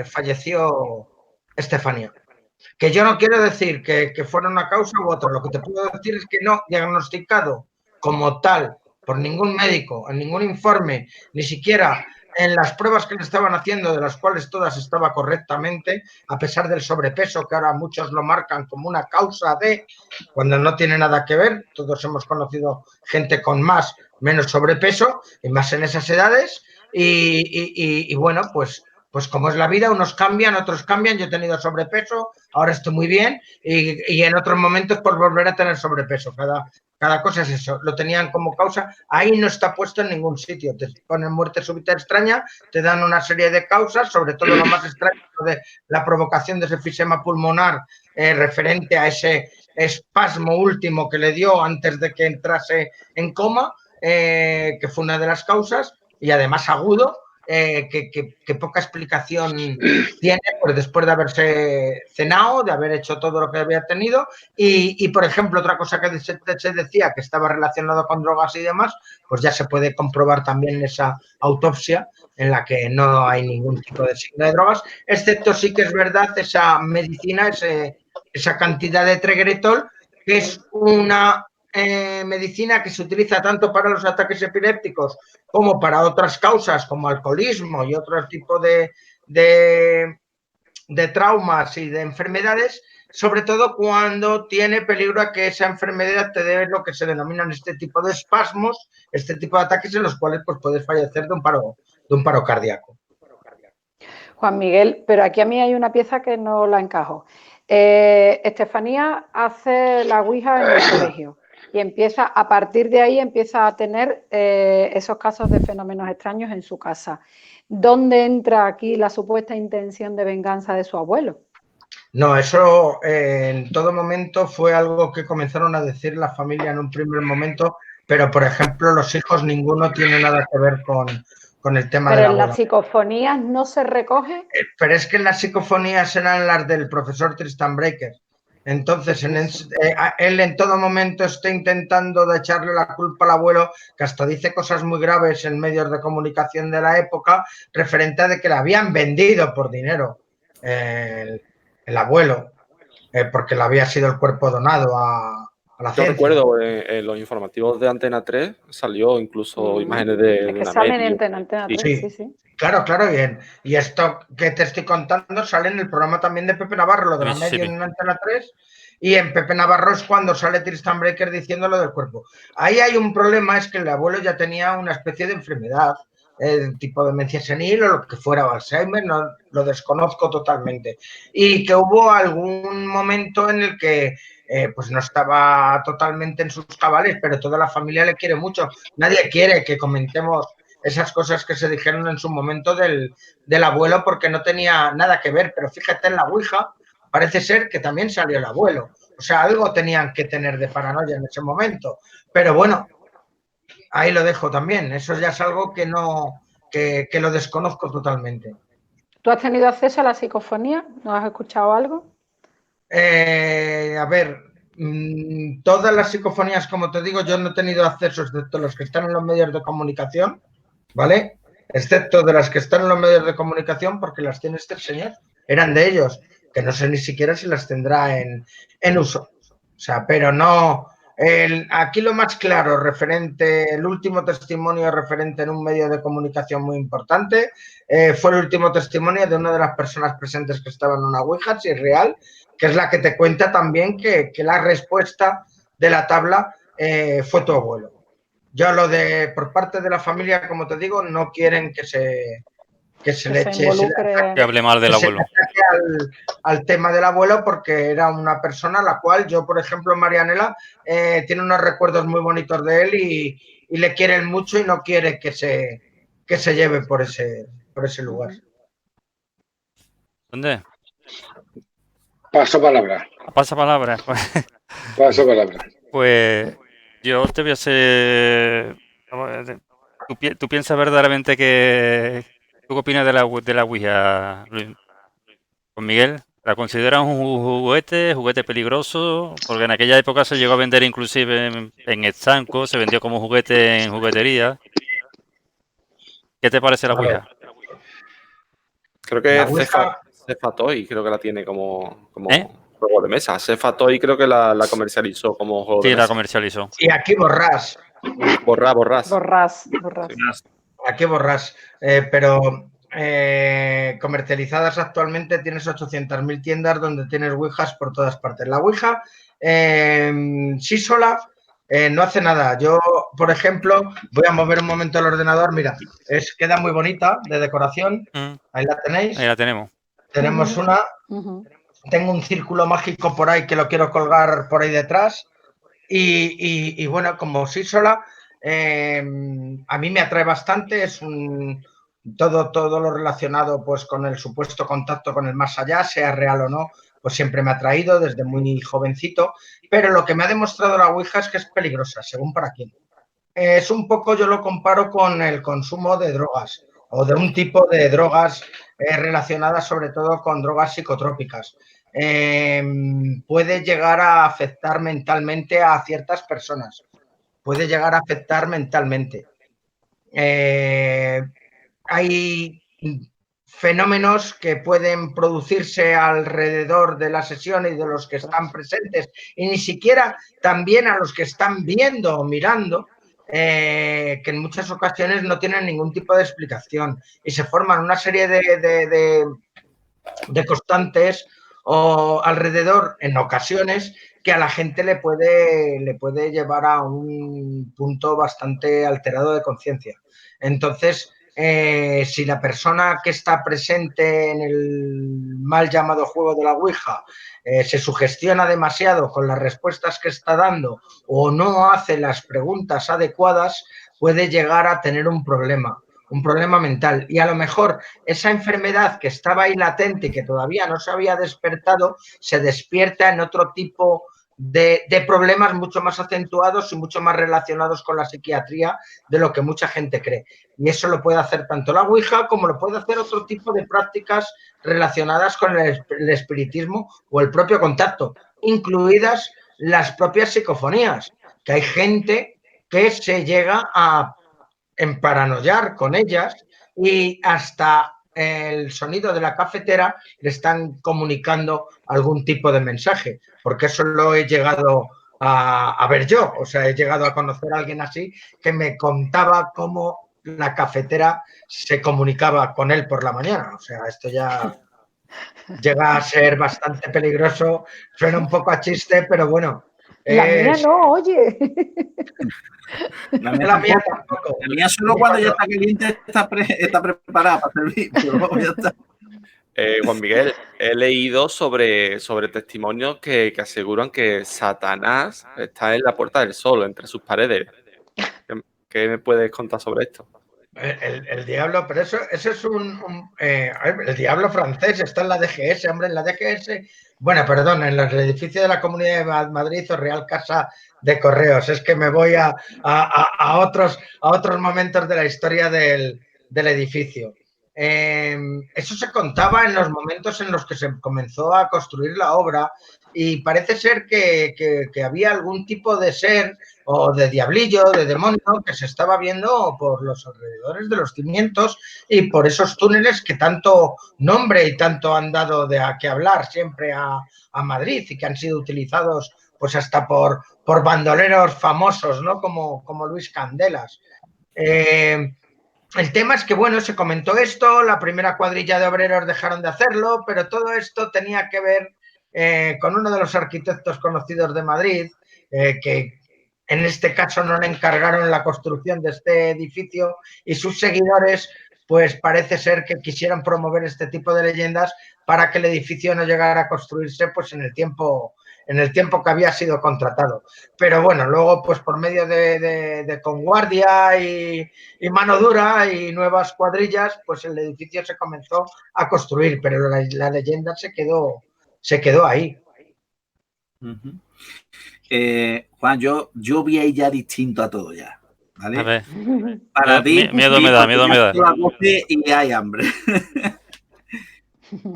falleció Estefanía. Que yo no quiero decir que fuera una causa u otra, lo que te puedo decir es que no diagnosticado como tal por ningún médico, en ningún informe, ni siquiera en las pruebas que le estaban haciendo, de las cuales todas estaba correctamente, a pesar del sobrepeso, que ahora muchos lo marcan como una causa de, cuando no tiene nada que ver. Todos hemos conocido gente con más, menos sobrepeso, y más en esas edades, y bueno, pues como es la vida, unos cambian, otros cambian. Yo he tenido sobrepeso, ahora estoy muy bien, y en otros momentos por volver a tener sobrepeso. Cada cosa es eso, lo tenían como causa, ahí no está puesto en ningún sitio. Te ponen muerte súbita extraña, te dan una serie de causas, sobre todo lo más extraño de la provocación de ese efisema pulmonar referente a ese espasmo último que le dio antes de que entrase en coma, que fue una de las causas, y además agudo. Que poca explicación tiene, pues después de haberse cenado, de haber hecho todo lo que había tenido. Y por ejemplo, otra cosa que se decía que estaba relacionado con drogas y demás, pues ya se puede comprobar también en esa autopsia, en la que no hay ningún tipo de signo de drogas, excepto sí que es verdad esa medicina, esa cantidad de Tegretol, que es una medicina que se utiliza tanto para los ataques epilépticos como para otras causas como alcoholismo y otro tipo de traumas y de enfermedades, sobre todo cuando tiene peligro a que esa enfermedad te dé lo que se denominan este tipo de espasmos, este tipo de ataques en los cuales pues puedes fallecer de un paro cardíaco. Juan Miguel, pero aquí a mí hay una pieza que no la encajo. Estefanía hace la ouija en el colegio y a partir de ahí empieza a tener esos casos de fenómenos extraños en su casa. ¿Dónde entra aquí la supuesta intención de venganza de su abuelo? No, eso en todo momento fue algo que comenzaron a decir la familia en un primer momento, pero por ejemplo los hijos ninguno tiene nada que ver con el tema de la abuela. ¿Pero en las psicofonías no se recoge? Pero es que en las psicofonías eran las del profesor Tristan Breaker. Entonces, él en todo momento está intentando de echarle la culpa al abuelo, que hasta dice cosas muy graves en medios de comunicación de la época, referente a de que le habían vendido por dinero el abuelo, porque le había sido el cuerpo donado a la ciencia. Yo recuerdo en los informativos de Antena 3 salió incluso imágenes de que una salen medium. en Antena 3, sí. Claro, bien. Y esto que te estoy contando sale en el programa también de Pepe Navarro, lo de la medium en Antena 3, y en Pepe Navarro es cuando sale Tristan Breaker diciendo lo del cuerpo. Ahí hay un problema, es que el abuelo ya tenía una especie de enfermedad, tipo demencia senil o lo que fuera, o Alzheimer, no, lo desconozco totalmente. Y que hubo algún momento en el que pues no estaba totalmente en sus cabales, pero toda la familia le quiere mucho. Nadie quiere que comentemos esas cosas que se dijeron en su momento del abuelo, porque no tenía nada que ver. Pero fíjate, en la ouija parece ser que también salió el abuelo. O sea, algo tenían que tener de paranoia en ese momento. Pero bueno, ahí lo dejo también. Eso ya es algo que no, que lo desconozco totalmente. ¿Tú has tenido acceso a la psicofonía? ¿No has escuchado algo? A ver, todas las psicofonías, como te digo, yo no he tenido acceso, excepto los que están en los medios de comunicación, ¿vale? Excepto de las que están en los medios de comunicación, porque las tiene este señor, eran de ellos, que no sé ni siquiera si las tendrá en uso. O sea, pero no. Aquí lo más claro, el último testimonio referente en un medio de comunicación muy importante, fue el último testimonio de una de las personas presentes que estaba en una ouija, si es real, que es la que te cuenta también que la respuesta de la tabla fue tu abuelo. Yo por parte de la familia, como te digo, no quieren que se le eche que hable mal del abuelo. Al tema del abuelo, porque era una persona a la cual yo, por ejemplo, Marianela, tiene unos recuerdos muy bonitos de él y le quieren mucho y no quiere que se lleve por ese lugar. ¿Dónde? Paso palabra. Pasa palabra. Paso palabra. Pues yo te voy a hacer. ¿Tú piensas verdaderamente que. ¿Tú qué opinas de la Ouija, Luis? ¿Con Miguel? ¿La consideras un juguete peligroso? Porque en aquella época se llegó a vender inclusive en estancos, se vendió como juguete en juguetería. ¿Qué te parece la A ver, Ouija? Creo la que Ouija, Cefa Toy creo que la tiene como ¿Eh? juego de mesa. Cefa Toy creo que la comercializó como juego de Sí, la mesa. comercializó. y aquí borrás, Borrás. Borrás. Sí. aquí borrás, pero comercializadas actualmente tienes 800.000 tiendas donde tienes Ouijas por todas partes. La Ouija sí sola no hace nada. Yo, por ejemplo, voy a mover un momento el ordenador. Mira, queda muy bonita de decoración. Ahí la tenéis. Ahí la tenemos. Tenemos una. Tengo un círculo mágico por ahí que lo quiero colgar por ahí detrás. Y bueno, como sí sola, a mí me atrae bastante. Es todo lo relacionado pues con el supuesto contacto con el más allá, sea real o no, pues siempre me ha atraído desde muy jovencito. Pero lo que me ha demostrado la Ouija es que es peligrosa, según para quién. Es un poco, yo lo comparo con el consumo de drogas o de un tipo de drogas relacionadas sobre todo con drogas psicotrópicas. Puede llegar a afectar mentalmente a ciertas personas, puede llegar a afectar mentalmente. Hay fenómenos que pueden producirse alrededor de la sesión y de los que están presentes y ni siquiera también a los que están viendo o mirando, que en muchas ocasiones no tienen ningún tipo de explicación y se forman una serie de constantes o alrededor en ocasiones que a la gente le puede llevar a un punto bastante alterado de conciencia. Entonces, si la persona que está presente en el mal llamado juego de la Ouija se sugestiona demasiado con las respuestas que está dando o no hace las preguntas adecuadas, puede llegar a tener un problema mental. Y a lo mejor esa enfermedad que estaba ahí latente y que todavía no se había despertado, se despierta en otro tipo de problemas mucho más acentuados y mucho más relacionados con la psiquiatría de lo que mucha gente cree. Y eso lo puede hacer tanto la Ouija como lo puede hacer otro tipo de prácticas relacionadas con el espiritismo o el propio contacto, incluidas las propias psicofonías, que hay gente que se llega a emparanoiar con ellas y hasta el sonido de la cafetera le están comunicando algún tipo de mensaje, porque eso lo he llegado a ver yo, o sea, he llegado a conocer a alguien así que me contaba cómo la cafetera se comunicaba con él por la mañana, o sea, esto ya llega a ser bastante peligroso, suena un poco a chiste, pero bueno. La mía no, oye. La mía La mía tampoco. tampoco. La mía solo cuando ya está caliente está preparada para servir, pero luego ya está. Juan Miguel, he leído sobre testimonios que aseguran que Satanás está en la Puerta del Sol, entre sus paredes. ¿Qué me puedes contar sobre esto? El diablo, pero eso es el diablo francés está en la DGS, hombre, en la DGS, bueno, perdón, en el edificio de la Comunidad de Madrid o Real Casa de Correos, es que me voy a otros momentos de la historia del edificio. Eso se contaba en los momentos en los que se comenzó a construir la obra y parece ser que había algún tipo de ser o de diablillo, de demonio, que se estaba viendo por los alrededores de los cimientos y por esos túneles que tanto nombre y tanto han dado de a qué hablar siempre a Madrid y que han sido utilizados pues hasta por bandoleros famosos, ¿no? Como Luis Candelas. El tema es que, bueno, se comentó esto, la primera cuadrilla de obreros dejaron de hacerlo, pero todo esto tenía que ver con uno de los arquitectos conocidos de Madrid, que en este caso no le encargaron la construcción de este edificio y sus seguidores, pues parece ser que quisieron promover este tipo de leyendas para que el edificio no llegara a construirse pues en el tiempo en el tiempo que había sido contratado. Pero bueno, luego pues por medio de conguardia y mano dura y nuevas cuadrillas, pues el edificio se comenzó a construir, pero la leyenda se quedó ahí. Juan, yo voy a ir ya distinto a todo ya, ¿vale? A ver. Para ti, Miedo me da, miedo me da. son las 12 y hay hambre.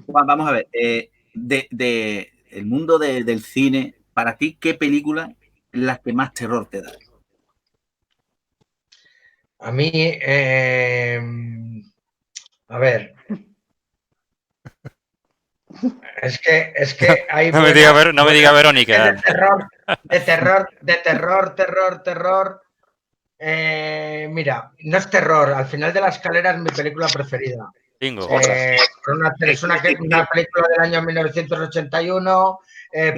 Juan, vamos a ver, de el mundo del cine, para ti, ¿qué película es la que más terror te da? A mí, a ver, es que hay No me diga Verónica. de terror. Mira, no es terror. Al final de la escalera es mi película preferida. Bingo. Es una película del año 1981,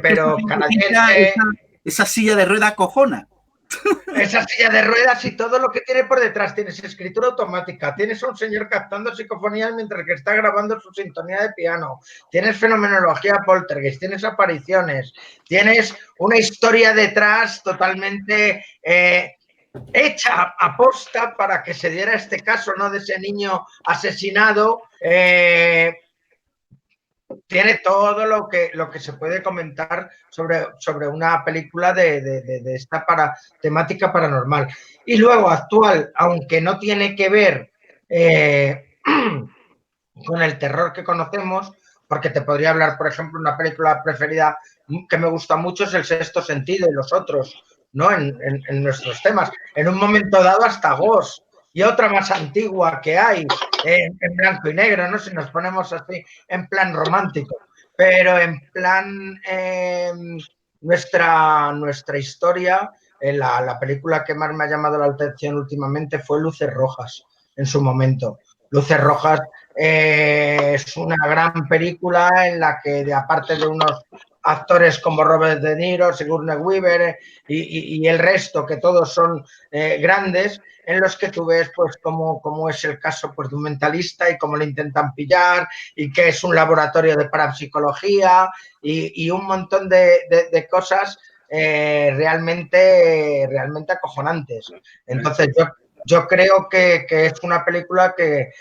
pero canadiense. Esa silla de ruedas cojona. Esa silla de ruedas y todo lo que tiene por detrás. Tienes escritura automática, tienes a un señor captando psicofonías mientras que está grabando su sintonía de piano, tienes fenomenología poltergeist, tienes apariciones, tienes una historia detrás totalmente hecha a posta para que se diera este caso, ¿no? De ese niño asesinado. Tiene todo lo que se puede comentar sobre una película de esta temática paranormal. Y luego actual, aunque no tiene que ver con el terror que conocemos, porque te podría hablar, por ejemplo, una película preferida que me gusta mucho es El Sexto Sentido y los otros, ¿no? En nuestros temas. En un momento dado hasta Ghost. Y otra más antigua que hay, en blanco y negro, ¿no? Si nos ponemos así, en plan romántico. Pero en plan nuestra historia, la película que más me ha llamado la atención últimamente fue Luces Rojas, en su momento. Luces Rojas es una gran película en la que, aparte de unos actores como Robert De Niro, Sigourney Weaver y el resto, que todos son grandes, en los que tú ves pues cómo es el caso pues, de un mentalista y cómo le intentan pillar y que es un laboratorio de parapsicología y un montón de cosas realmente acojonantes. Entonces yo creo que es una película que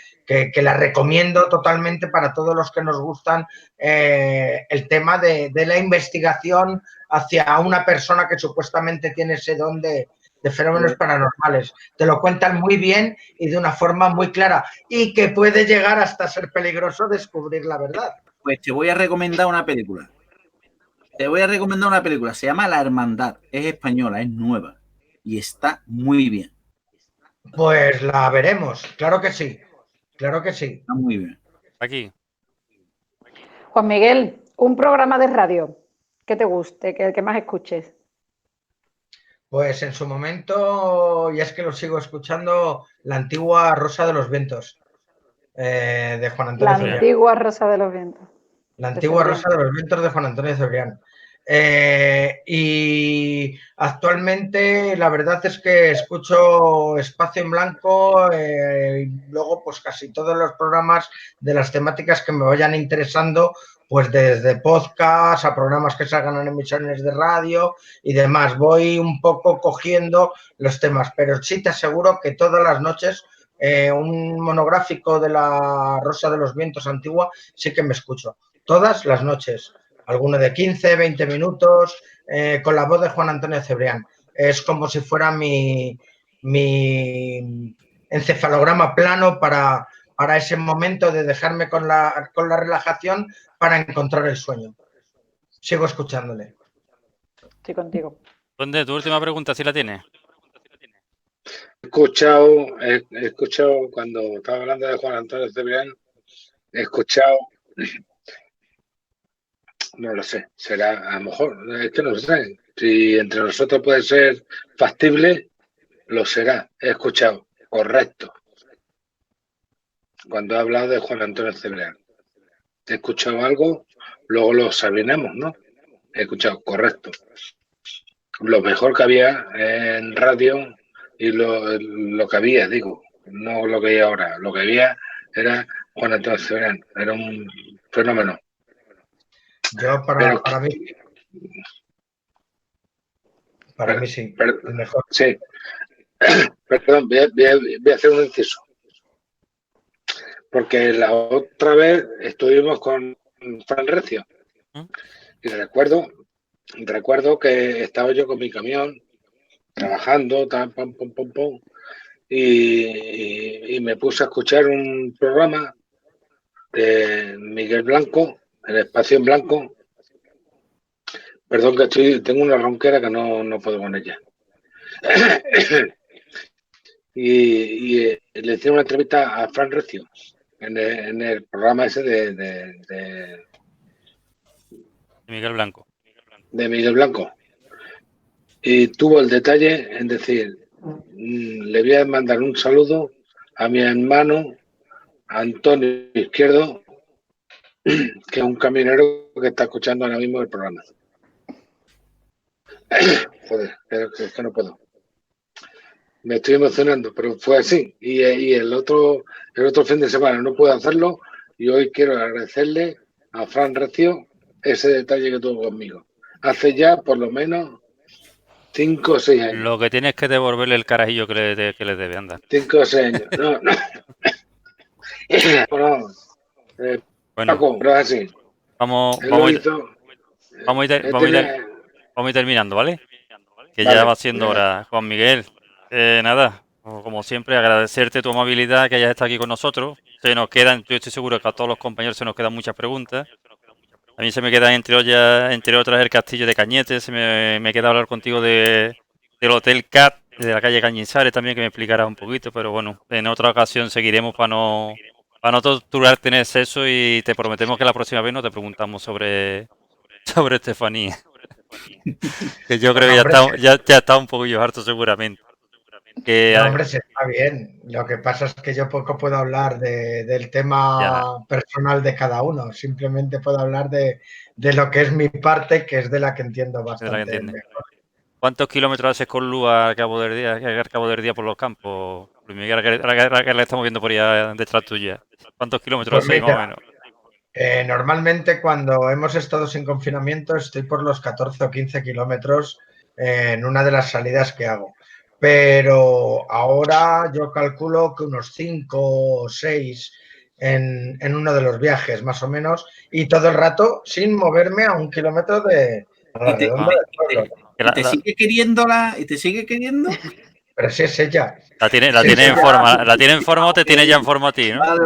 la recomiendo totalmente para todos los que nos gustan el tema de la investigación hacia una persona que supuestamente tiene ese don de fenómenos paranormales. Te lo cuentan muy bien y de una forma muy clara y que puede llegar hasta ser peligroso descubrir la verdad. Pues te voy a recomendar una película. Se llama La Hermandad. Es española, es nueva y está muy bien. Pues la veremos, claro que sí. Claro que sí. Está muy bien. Aquí. Juan Miguel, un programa de radio que te guste, que el que más escuches. Pues en su momento, y es que lo sigo escuchando, la antigua Rosa de los Vientos, de Juan Antonio Cebrián. La antigua Rosa de los Vientos. La antigua Rosa de los Vientos de Juan Antonio Cebrián. Y actualmente la verdad es que escucho Espacio en Blanco y luego pues casi todos los programas de las temáticas que me vayan interesando, pues desde podcast a programas que salgan en emisiones de radio y demás. Voy un poco cogiendo los temas, pero sí te aseguro que todas las noches un monográfico de la Rosa de los Vientos antigua sí que me escucho. Todas las noches. Alguno de 15, 20 minutos, con la voz de Juan Antonio Cebrián. Es como si fuera mi encefalograma plano para ese momento de dejarme con la relajación para encontrar el sueño. Sigo escuchándole. Estoy contigo. ¿Dónde? Tu última pregunta, si la tienes. He escuchado cuando estaba hablando de Juan Antonio Cebrián, he escuchado, no lo sé, será a lo mejor, es que no lo sé, si entre nosotros puede ser factible, lo será, he escuchado, correcto, cuando he hablado de Juan Antonio Cebrián. He escuchado algo, luego lo sabinemos, ¿no? He escuchado, correcto. Lo mejor que había en radio y lo que había, digo, no lo que hay ahora, lo que había era Juan Antonio Cebrián, era un fenómeno. Yo para mí Para mí sí, el mejor. Sí. Perdón, voy a hacer un inciso. Porque la otra vez estuvimos con Fran Recio. Y recuerdo que estaba yo con mi camión trabajando, tan, pam, pam, pam, pam, y me puse a escuchar un programa de Miguel Blanco, El Espacio en Blanco. Perdón que tengo una ronquera que no puedo con ella. y le hicieron una entrevista a Fran Recio en el programa ese de Miguel Blanco. De Miguel Blanco. Y tuvo el detalle en decir, le voy a mandar un saludo a mi hermano Antonio Izquierdo, que es un camionero que está escuchando ahora mismo el programa. Joder, es que no puedo. Me estoy emocionando, pero fue así. Y el otro fin de semana no puedo hacerlo, y hoy quiero agradecerle a Fran Recio ese detalle que tuvo conmigo. Hace ya por lo menos 5 o 6 años. Lo que tienes que devolverle el carajillo que le debe, anda. 5 o 6 años. No. Bueno, Paco, pero es así. vamos a ir terminando, ¿vale? Que Vale, ya va siendo venga. hora. Juan Miguel, nada, como siempre, agradecerte tu amabilidad, que hayas estado aquí con nosotros. Yo estoy seguro que a todos los compañeros se nos quedan muchas preguntas. A mí se me queda entre otras el castillo de Cañete, me queda hablar contigo del Hotel Cat, de la calle Cañizares también, que me explicaras un poquito, pero bueno, en otra ocasión seguiremos para no torturarte en exceso, y te prometemos que la próxima vez no te preguntamos sobre Estefanía. Que yo creo que ya está un poquillo harto seguramente. No, hombre, sí, está bien. Lo que pasa es que yo poco puedo hablar del tema personal de cada uno. Simplemente puedo hablar de lo que es mi parte, que es de la que entiendo bastante mejor. ¿Cuántos kilómetros haces con Lu al cabo del día por los campos? Luis Miguel, ahora que la estamos viendo por ahí detrás tuya. ¿Cuántos kilómetros Pues haces más o mira, menos? Normalmente cuando hemos estado sin confinamiento estoy por los 14 o 15 kilómetros en una de las salidas que hago. Pero ahora yo calculo que unos 5 o 6 en uno de los viajes, más o menos, y todo el rato sin moverme a 1 kilómetro de la redonda del pueblo. ¿Y te sigue queriendo ¿Y te sigue queriendo? Pero si es ella. ¿La tiene en forma o te tiene ya en forma a ti, no? Vale.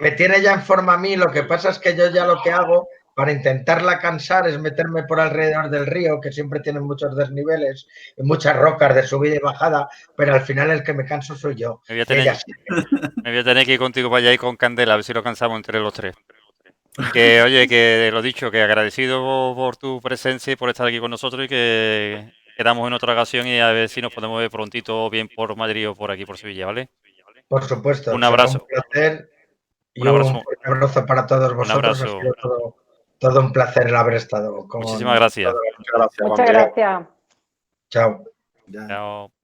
Me tiene ya en forma a mí. Lo que pasa es que yo ya lo que hago para intentarla cansar es meterme por alrededor del río, que siempre tiene muchos desniveles y muchas rocas de subida y bajada, pero al final el que me canso soy yo. Me voy a tener que ir contigo para allá y con Candela, a ver si lo cansamos entre los tres. Que, oye, que lo dicho, que agradecido por tu presencia y por estar aquí con nosotros, y que quedamos en otra ocasión y a ver si nos podemos ver prontito, bien por Madrid o por aquí, por Sevilla, ¿vale? Por supuesto. Un abrazo. Un placer y Un abrazo. un fuerte abrazo para todos vosotros. Ha sido todo un placer el haber estado con Muchísimas gracias. Muchas gracias. Chao. Chao.